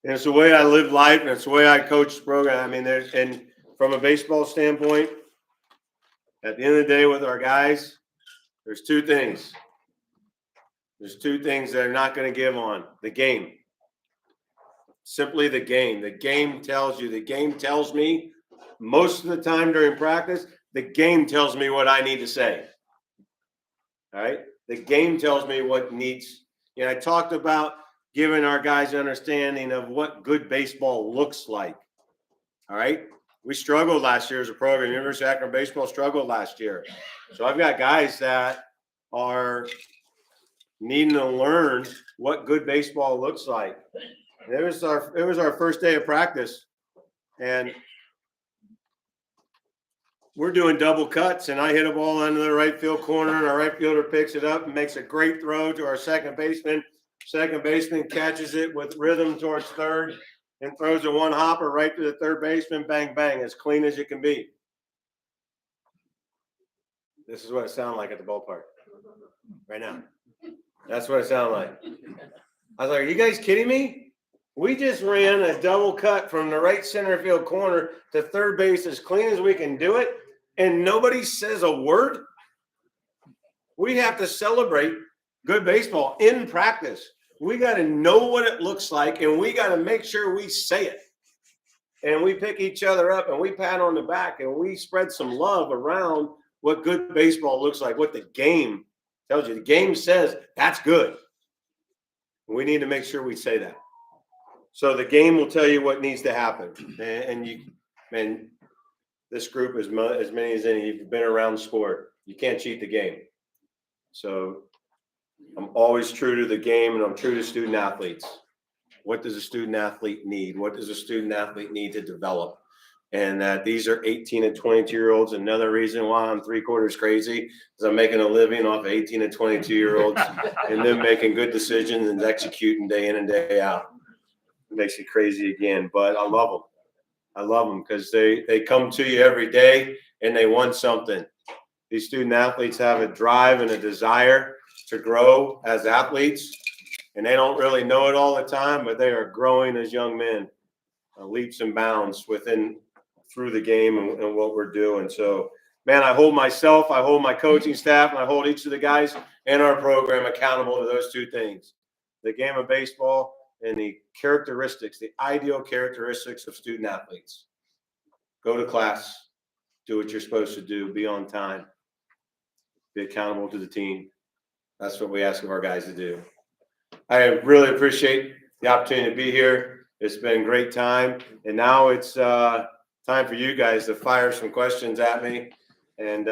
and it's the way I live life, and it's the way I coach the program. I mean, and from a baseball standpoint, at the end of the day with our guys, there's 2 things. There's 2 things that are not going to give on. The game. Simply the game. The game tells you. The game tells me most of the time during practice, the game tells me what I need to say. All right? The game tells me what needs. I talked about giving our guys an understanding of what good baseball looks like. All right? We struggled last year as a program. University of Akron baseball struggled last year. So I've got guys that are needing to learn what good baseball looks like. It was our first day of practice, and we're doing double cuts, and I hit a ball into the right field corner, and our right fielder picks it up and makes a great throw to our second baseman. Second baseman catches it with rhythm towards third and throws a 1-hopper right to the third baseman. Bang, bang, as clean as it can be. This is what it sounded like at the ballpark right now. That's what it sounded like. I was like, are you guys kidding me? We just ran a double cut from the right center field corner to third base as clean as we can do it, and nobody says a word. We have to celebrate good baseball in practice. We got to know what it looks like, and we got to make sure we say it. And we pick each other up, and we pat on the back, and we spread some love around what good baseball looks like, what the game tells you. The game says that's good. We need to make sure we say that. So the game will tell you what needs to happen. And this group, as many as any, you've been around the sport. You can't cheat the game. So I'm always true to the game, and I'm true to student athletes. What does a student athlete need? What does a student athlete need to develop? And that these are 18 and 22-year-olds. Another reason why I'm 3/4 crazy is I'm making a living off of 18 and 22-year-olds and them making good decisions and executing day in and day out. It makes you crazy again, but I love them. I love them because they come to you every day and they want something. These student athletes have a drive and a desire to grow as athletes, and they don't really know it all the time, but they are growing as young men, leaps and bounds through the game and what we're doing. So, man, I hold myself, I hold my coaching staff, and I hold each of the guys in our program accountable to those 2 things: the game of baseball and the characteristics, the ideal characteristics of student athletes. Go to class, do what you're supposed to do, be on time, be accountable to the team. That's what we ask of our guys to do. I really appreciate the opportunity to be here. It's been a great time. And now it's time for you guys to fire some questions at me, and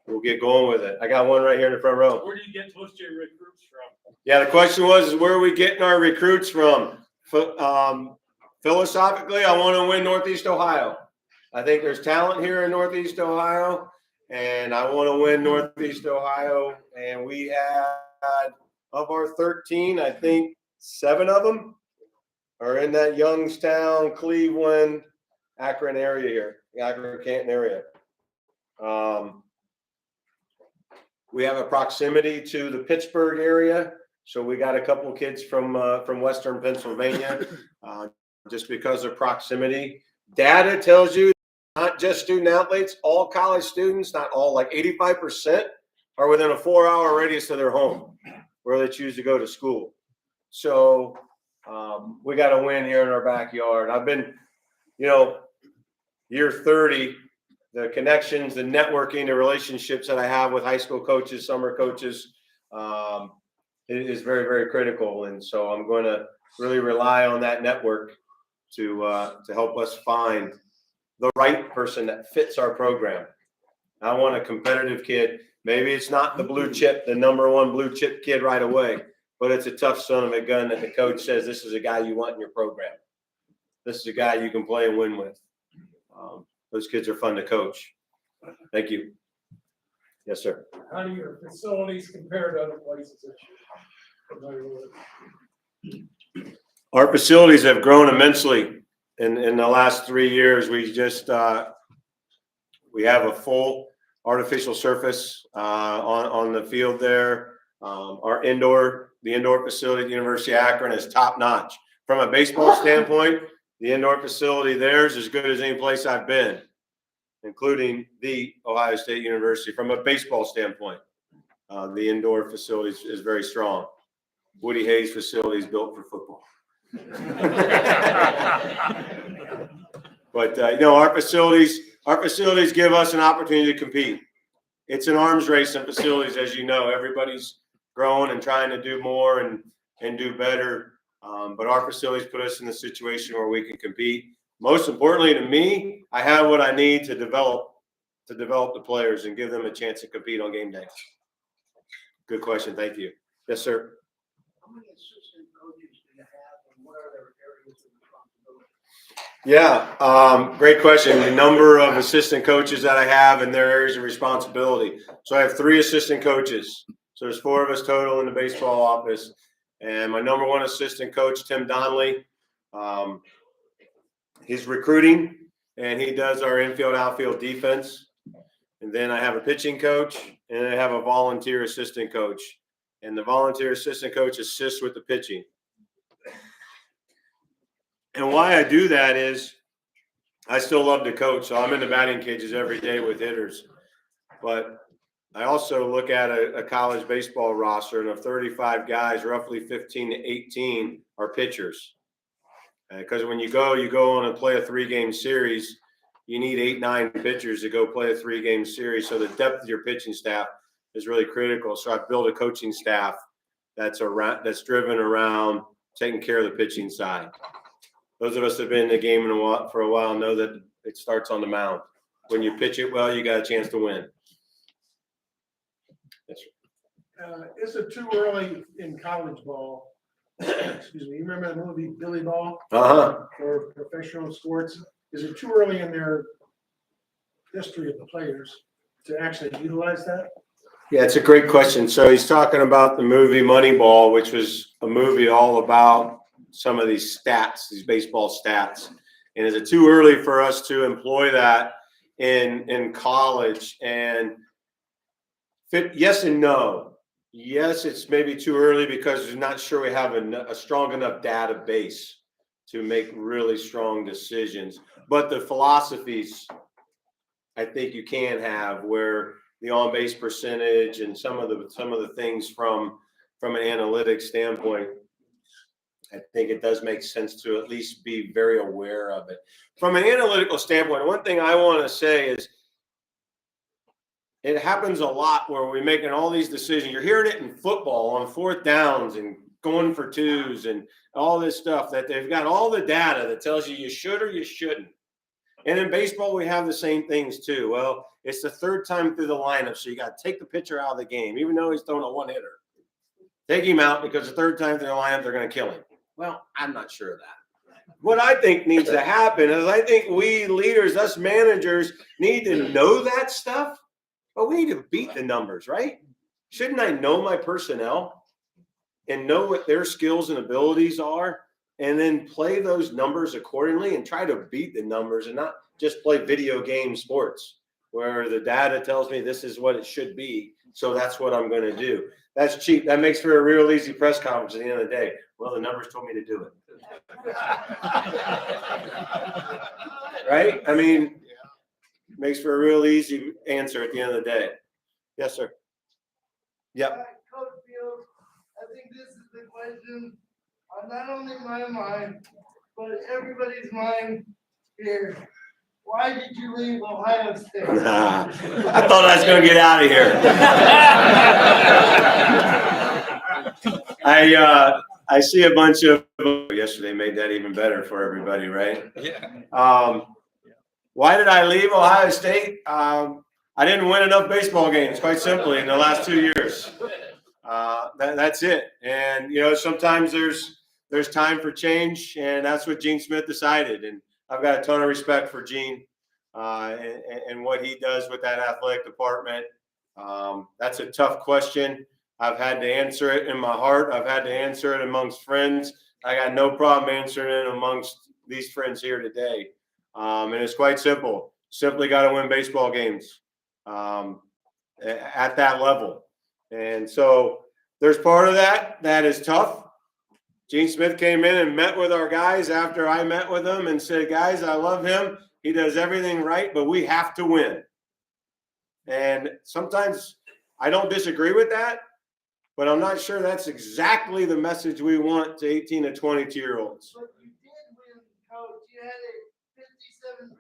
we'll get going with it. I got one right here in the front row. Where do you get most of your recruits from? Yeah, the question was, where are we getting our recruits from? Philosophically, I want to win Northeast Ohio. I think there's talent here in Northeast Ohio, and I want to win Northeast Ohio. And we had, of our 13, I think 7 of them are in that Youngstown, Cleveland, Akron area here, the Akron, Canton area. We have a proximity to the Pittsburgh area, so we got a couple of kids from Western Pennsylvania, just because of proximity. Data tells you not just student athletes, all college students, not all, like 85% are within a 4-hour radius of their home where they choose to go to school. So we got a win here in our backyard. I've been, year 30, the connections, the networking, the relationships that I have with high school coaches, summer coaches, it is very, very critical. And so I'm going to really rely on that network to help us find the right person that fits our program. I want a competitive kid. Maybe it's not the blue chip, the #1 blue chip kid right away, but it's a tough son of a gun that the coach says, this is a guy you want in your program. This is a guy you can play and win with. Those kids are fun to coach. Thank you. Yes, sir. How do your facilities compare to other places that you're familiar with? Our facilities have grown immensely in the last 3 years. We just we have a full artificial surface on the field there. The indoor facility at the University of Akron is top notch. From a baseball standpoint, the indoor facility there is as good as any place I've been, including the Ohio State University. From a baseball standpoint, the indoor facility is very strong. Woody Hayes facility is built for football. But our facilities give us an opportunity to compete. It's an arms race in facilities, as you know. Everybody's growing and trying to do more and do better. But our facilities put us in a situation where we can compete. Most importantly to me, I have what I need to develop the players and give them a chance to compete on game day. Good question. Thank you. Yes, sir. How many assistant coaches do you have, and what are their areas of responsibility? Yeah, great question. The number of assistant coaches that I have and their areas of responsibility. So I have 3 assistant coaches. So there's 4 of us total in the baseball office. And my #1 assistant coach, Tim Donnelly, he's recruiting, and he does our infield, outfield defense. And then I have a pitching coach, and I have a volunteer assistant coach. And the volunteer assistant coach assists with the pitching. And why I do that is I still love to coach. So I'm in the batting cages every day with hitters. But I also look at a college baseball roster, and of 35 guys, roughly 15 to 18 are pitchers. Because when you go on and play a 3-game series, you need 8-9 pitchers to go play a 3-game series. So the depth of your pitching staff is really critical. So I've built a coaching staff that's driven around taking care of the pitching side. Those of us that have been in the game for a while know that it starts on the mound. When you pitch it well, you got a chance to win. Is it too early in college ball? Excuse me. You remember the movie Billy Ball for professional sports? Is it too early in their history of the players to actually utilize that? Yeah, it's a great question. So he's talking about the movie Moneyball, which was a movie all about some of these stats, these baseball stats. And is it too early for us to employ that in college? And yes and no. Yes, it's maybe too early because we're not sure we have a strong enough database to make really strong decisions. But the philosophies, I think you can have, where the on-base percentage and some of the things from an analytics standpoint, I think it does make sense to at least be very aware of it. From an analytical standpoint, one thing I want to say is it happens a lot where we're making all these decisions. You're hearing it in football on fourth downs and going for twos and all this stuff, that they've got all the data that tells you should or you shouldn't. And in baseball, we have the same things too. Well, it's the third time through the lineup, so you got to take the pitcher out of the game, even though he's throwing a one-hitter. Take him out because the third time through the lineup, they're going to kill him. Well, I'm not sure of that. What I think needs to happen is I think we leaders, us managers, need to know that stuff, but we need to beat the numbers, right? Shouldn't I know my personnel and know what their skills and abilities are, and then play those numbers accordingly and try to beat the numbers and not just play video game sports where the data tells me this is what it should be, so that's what I'm going to do. That's cheap. That makes for a real easy press conference at the end of the day. Well, the numbers told me to do it. Right? I mean, makes for a real easy answer at the end of the day. Yes, sir. Yep. Coach Fields, I think this is the question on not only my mind, but everybody's mind here. Why did you leave Ohio State? I thought I was going to get out of here. I see a bunch of yesterday made that even better for everybody, right? Yeah. Why did I leave Ohio State? I didn't win enough baseball games, quite simply, in the last 2 years. That's it. And sometimes there's time for change, and that's what Gene Smith decided. And I've got a ton of respect for Gene and what he does with that athletic department. That's a tough question. I've had to answer it in my heart. I've had to answer it amongst friends. I got no problem answering it amongst these friends here today. And it's quite simple. Simply got to win baseball games at that level. And so there's part of that is tough. Gene Smith came in and met with our guys after I met with them and said, guys, I love him. He does everything right, but we have to win. And sometimes I don't disagree with that, but I'm not sure that's exactly the message we want to 18 to 22-year-olds. But you did win, Coach. You had a 57%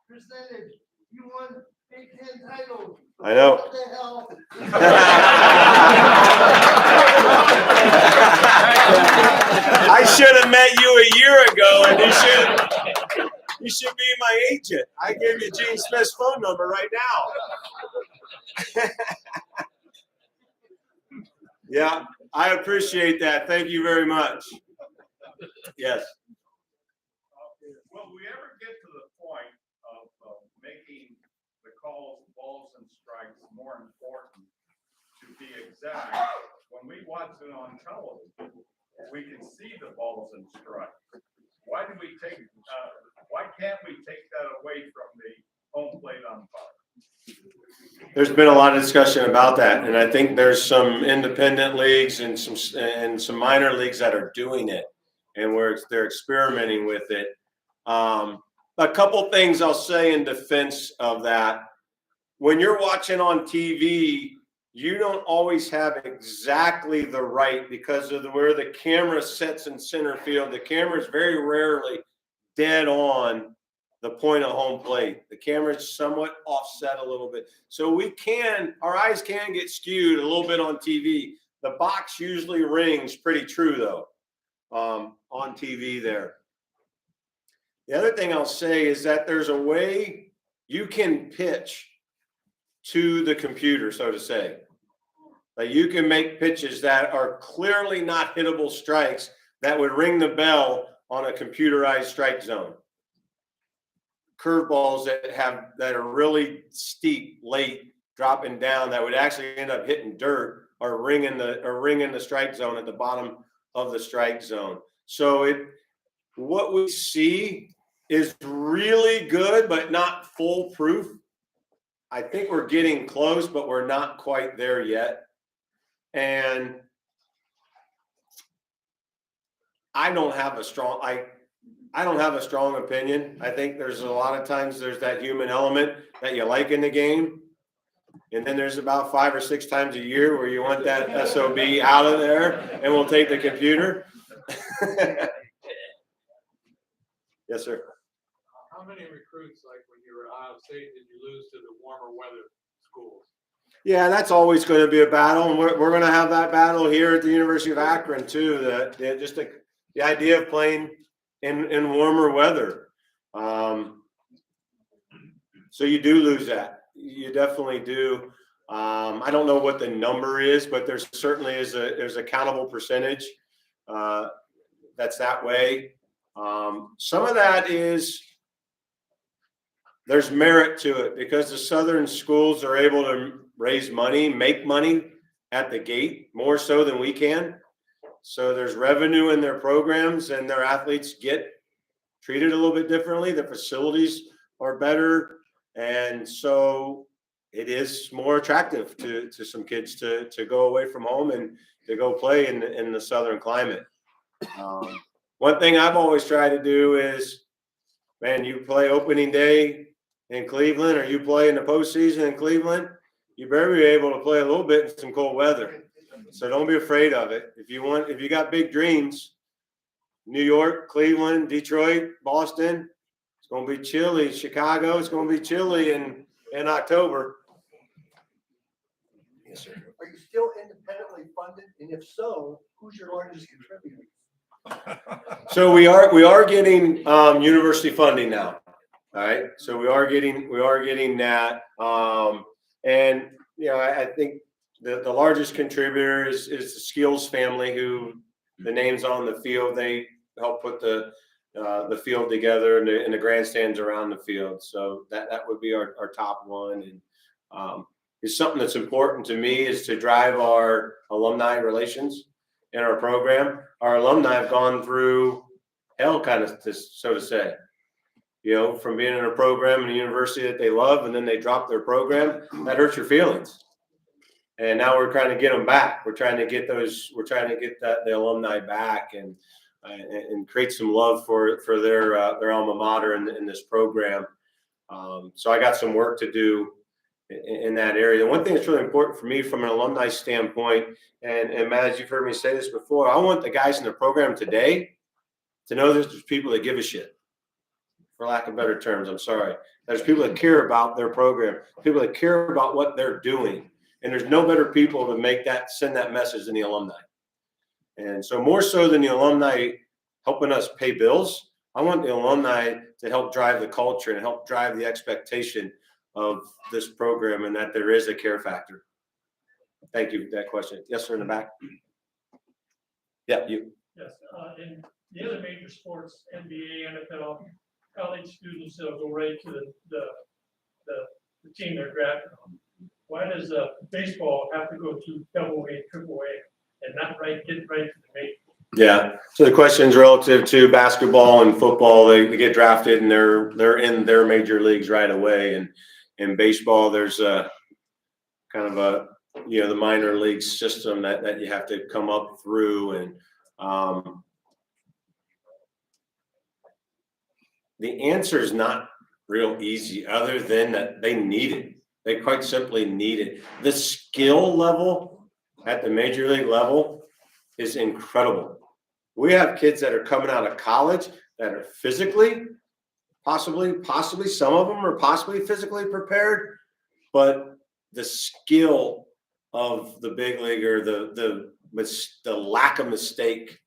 percentage. You won Big Ten titles. I know. What the hell? I should have met you a year ago, and you should be my agent. I gave you Gene Smith's phone number right now. Yeah, I appreciate that. Thank you very much. Yes. Will we ever get to the point of making the calls, balls, and strikes more important to be exact? When we watch it on television, we can see the balls and strikes. Why can't we take that away from the home plate umpire? There's been a lot of discussion about that, and I think there's some independent leagues and some minor leagues that are doing it, and where they're experimenting with it. A couple things I'll say in defense of that. When you're watching on TV, you don't always have exactly the right, because of where the camera sits in center field. The camera is very rarely dead on the point of home plate. The camera is somewhat offset a little bit. So our eyes can get skewed a little bit on TV. The box usually rings pretty true though, on TV there. The other thing I'll say is that there's a way you can pitch to the computer, so to say. Like you can make pitches that are clearly not hittable strikes that would ring the bell on a computerized strike zone. Curveballs that are really steep, late, dropping down, that would actually end up hitting dirt or ringing the strike zone at the bottom of the strike zone. So what we see is really good, but not foolproof. I think we're getting close, but we're not quite there yet. And I don't have a strong opinion. I think there's a lot of times there's that human element that you like in the game. And then there's about 5 or 6 times a year where you want that SOB out of there, and we'll take the computer. Yes, sir. How many recruits, like when you were at Ohio State, did you lose to the warmer weather schools? Yeah, that's always going to be a battle, and we're going to have that battle here at the University of Akron too. Just the idea of playing in warmer weather. So you do lose that. You definitely do. I don't know what the number is, but there's certainly there's a countable percentage that's that way. Some of that is there's merit to it because the Southern schools are able to raise money, make money at the gate more so than we can. So there's revenue in their programs and their athletes get treated a little bit differently. The facilities are better. And so it is more attractive to some kids to go away from home and to go play in the Southern climate. One thing I've always tried to do is, man, you play opening day in Cleveland or you play in the postseason in Cleveland, you better be able to play a little bit in some cold weather. So don't be afraid of it. If you got big dreams, New York, Cleveland, Detroit, Boston, it's going to be chilly. Chicago, it's going to be chilly in October. Yes, sir. Are you still independently funded? And if so, who's your largest contributor? So we are getting university funding now. All right. So we are getting that. And you know, I think the largest contributor is the Skills family, who the names on the field, they help put the field together and the grandstands around the field. So that would be our top one. And it's something that's important to me is to drive our alumni relations in our program. Our alumni have gone through hell, kind of, so to say, you know, from being in a program in a university that they love, and then they drop their program. That hurts your feelings. And now we're trying to get them back. We're trying to get the alumni back and create some love for their alma mater in this program. So I got some work to do in that area. The one thing that's really important for me from an alumni standpoint, and Matt, as you've heard me say this before, I want the guys in the program today to know that there's people that give a shit, for lack of better terms. I'm sorry. There's people that care about their program, people that care about what they're doing. And there's no better people to send that message than the alumni. And so more so than the alumni helping us pay bills, I want the alumni to help drive the culture and help drive the expectation of this program, and that there is a care factor. Thank you for that question. Yes, sir, in the back. Yeah, you. Yes, in the other major sports, NBA, NFL, college students will go right to the team they're drafted on. Why does baseball have to go to Double-A, Triple-A, and not get right to the major? Yeah. So the question's relative to basketball and football. They get drafted and they're in their major leagues right away. And in baseball, there's a kind of a, you know, the minor league system that you have to come up through. And the answer is not real easy, other than that they need it. They quite simply need it. The skill level at the major league level is incredible. We have kids that are coming out of college that are physically, possibly some of them are possibly physically prepared, but the skill of the big leaguer, the lack of mistake,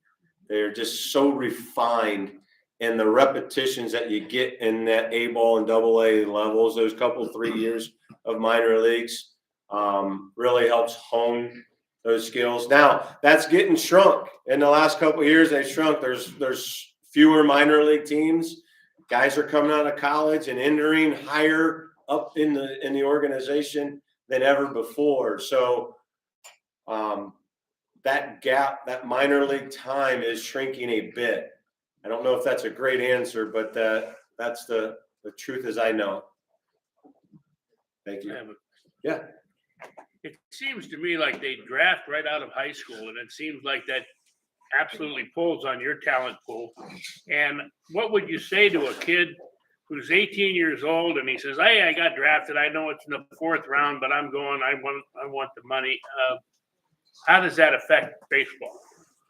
they're just so refined. And the repetitions that you get in that A ball and Double-A levels, those couple 3 years of minor leagues, really helps hone those skills. Now that's getting shrunk. In the last couple of years, they've shrunk. There's fewer minor league teams. Guys are coming out of college and entering higher up in the organization than ever before. So that gap, that minor league time, is shrinking a bit. I don't know if that's a great answer, but that's the truth as I know. Thank you. Yeah. It seems to me like they draft right out of high school, and it seems like that absolutely pulls on your talent pool. And what would you say to a kid who's 18 years old and he says, "Hey, I got drafted. I know it's in the 4th round, but I'm going. I want the money." How does that affect baseball?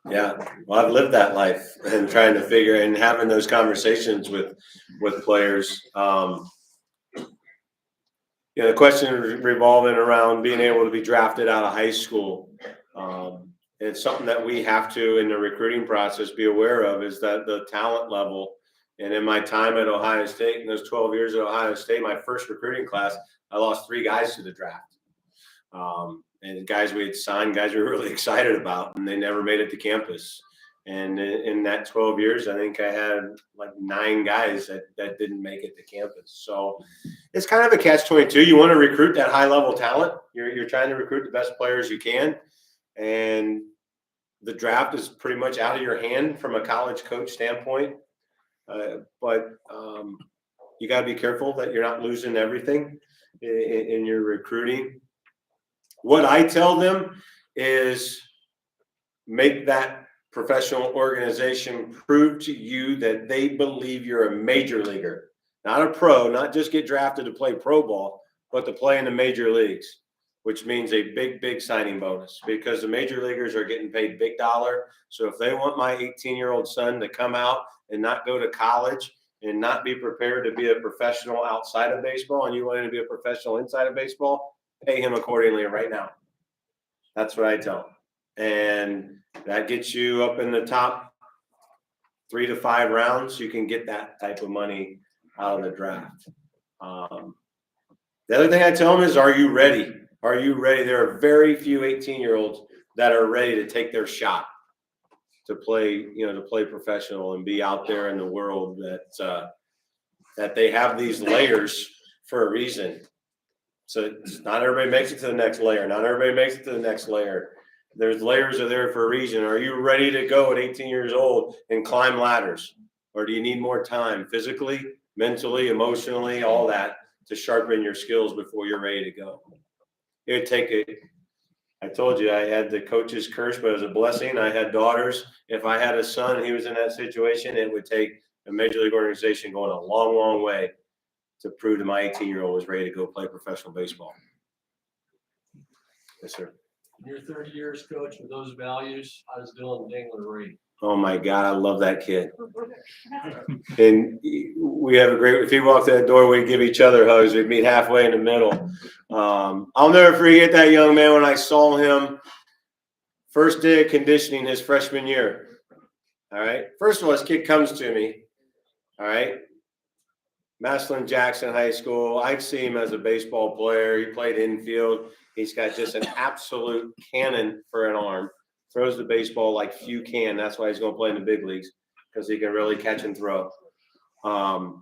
Yeah, well, I've lived that life and trying to figure and having those conversations with players. The question revolving around being able to be drafted out of high school. It's something that we have to, in the recruiting process, be aware of is that the talent level. And in my time at Ohio State, in those 12 years at Ohio State, my first recruiting class, I lost 3 guys to the draft. And guys we had signed, guys we were really excited about, and they never made it to campus. And in that 12 years, I think I had like 9 guys that didn't make it to campus. So it's kind of a catch-22. You want to recruit that high-level talent. You're trying to recruit the best players you can. And the draft is pretty much out of your hand from a college coach standpoint. But you got to be careful that you're not losing everything in your recruiting. What I tell them is make that professional organization prove to you that they believe you're a major leaguer, not a pro, not just get drafted to play pro ball, but to play in the major leagues, which means a big, big signing bonus because the major leaguers are getting paid big dollar. So if they want my 18-year-old son to come out and not go to college and not be prepared to be a professional outside of baseball and you want him to be a professional inside of baseball, pay him accordingly right now. That's what I tell them. And that gets you up in the top 3 to 5 rounds. You can get that type of money out of the draft. The other thing I tell them is, are you ready? Are you ready? There are very few 18-year-olds that are ready to take their shot to play, to play professional and be out there in the world that they have these layers for a reason. So not everybody makes it to the next layer. Not everybody makes it to the next layer. There's layers are there for a reason. Are you ready to go at 18 years old and climb ladders? Or do you need more time physically, mentally, emotionally, all that to sharpen your skills before you're ready to go? It would take I told you I had the coach's curse, but it was a blessing. I had daughters. If I had a son and he was in that situation, it would take a major league organization going a long, long way to prove that my 18-year-old was ready to go play professional baseball. Yes, sir. In your 30 years, Coach, with those values, how does Dylan Dingler rate? Oh my God, I love that kid. And we have a great, if he walked that door, we'd give each other hugs. We'd meet halfway in the middle. I'll never forget that young man when I saw him first day of conditioning his freshman year. All right. First of all, this kid comes to me. All right. Maslin Jackson High School. I see him as a baseball player. He played infield. He's got just an absolute cannon for an arm. Throws the baseball like few can. That's why he's going to play in the big leagues, because he can really catch and throw. But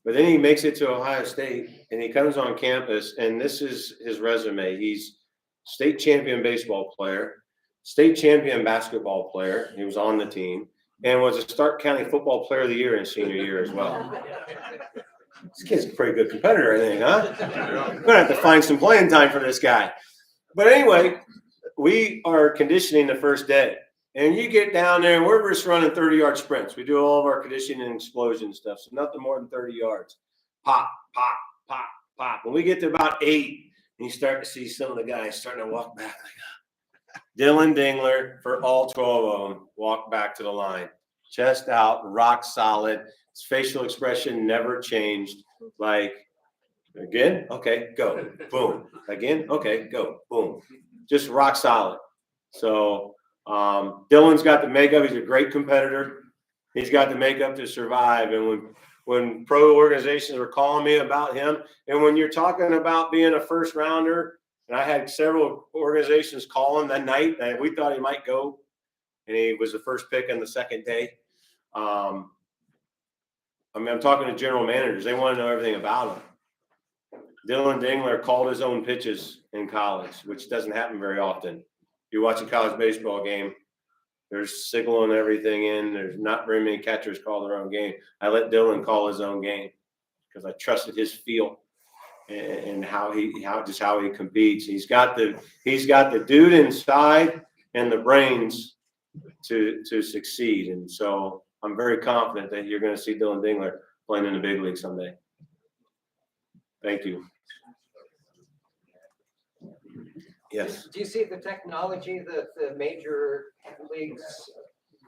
then he makes it to Ohio State, and he comes on campus, and this is his resume. He's state champion baseball player, state champion basketball player. He was on the team, and was a Stark County Football Player of the Year in senior year as well. This kid's a pretty good competitor, I think, huh? We're going to have to find some playing time for this guy. But anyway, we are conditioning the first day. And you get down there, and we're just running 30-yard sprints. We do all of our conditioning and explosion stuff, so nothing more than 30 yards. Pop, pop, pop, pop. When we get to about 8, and you start to see some of the guys starting to walk back. Dylan Dingler, for all 12 of them, walked back to the line. Chest out, rock solid. His facial expression never changed. Like, again? Okay, go. Boom. Again? Okay, go. Boom. Just rock solid. So Dylan's got the makeup. He's a great competitor. He's got the makeup to survive. And when pro organizations were calling me about him, and when you're talking about being a first rounder, and I had several organizations call him that night, and we thought he might go, and he was the first pick on the second day. I'm talking to general managers. They want to know everything about him. Dylan Dingler called his own pitches in college, which doesn't happen very often. You watch a college baseball game, there's signaling everything in. There's not very many catchers call their own game. I let Dylan call his own game because I trusted his feel and how he competes. He's got the dude inside and the brains to succeed. And so I'm very confident that you're going to see Dylan Dingler playing in the big league someday. Thank you. Yes. Do you see the technology that the major leagues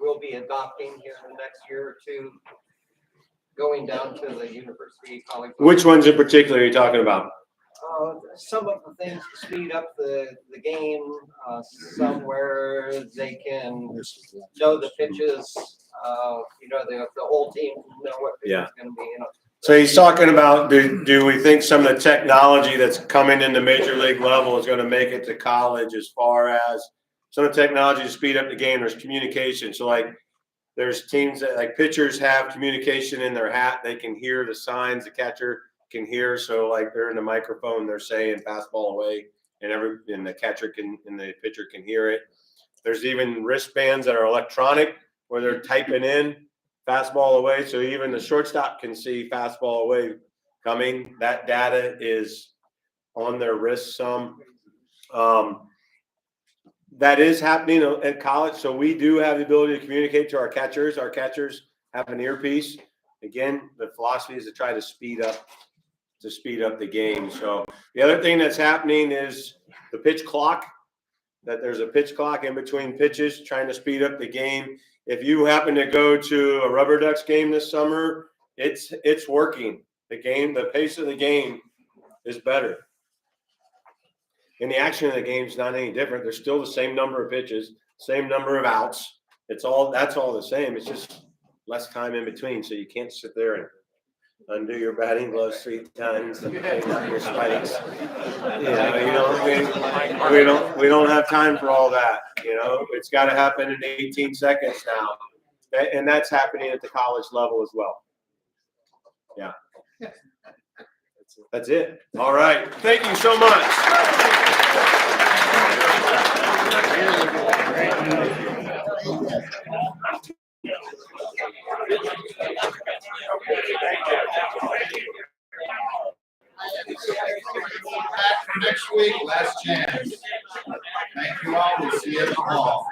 will be adopting here in the next year or two, going down to the university college. Which ones in particular are you talking about? Some of the things to speed up the game, somewhere they can know the pitches, the whole team know what pitch is gonna be, So he's talking about, do we think some of the technology that's coming into major league level is gonna make it to college as far as some of the technology to speed up the game? There's communication. So like there's teams that like pitchers have communication in their hat. They can hear the signs the catcher can hear. So like they're in the microphone, they're saying fastball away and the catcher and the pitcher can hear it. There's even wristbands that are electronic where they're typing in fastball away. So even the shortstop can see fastball away coming. That data is on their wrist some. That is happening at college. So we do have the ability to communicate to our catchers. Our catchers have an earpiece. Again, the philosophy is to try to speed up the game. So the other thing that's happening is the pitch clock, that there's a pitch clock in between pitches, trying to speed up the game. If you happen to go to a Rubber Ducks game this summer, it's working. The pace of the game is better. And the action of the game is not any different. There's still the same number of pitches, same number of outs. That's all the same. It's just less time in between. So you can't sit there and undo your batting gloves 3 times and take out your spikes. We don't have time for all that. It's got to happen in 18 seconds now. And that's happening at the college level as well. Yeah. That's it. All right. Thank you so much. Back for next week, last chance. Thank you all. We'll see you at the hall.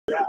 Yeah.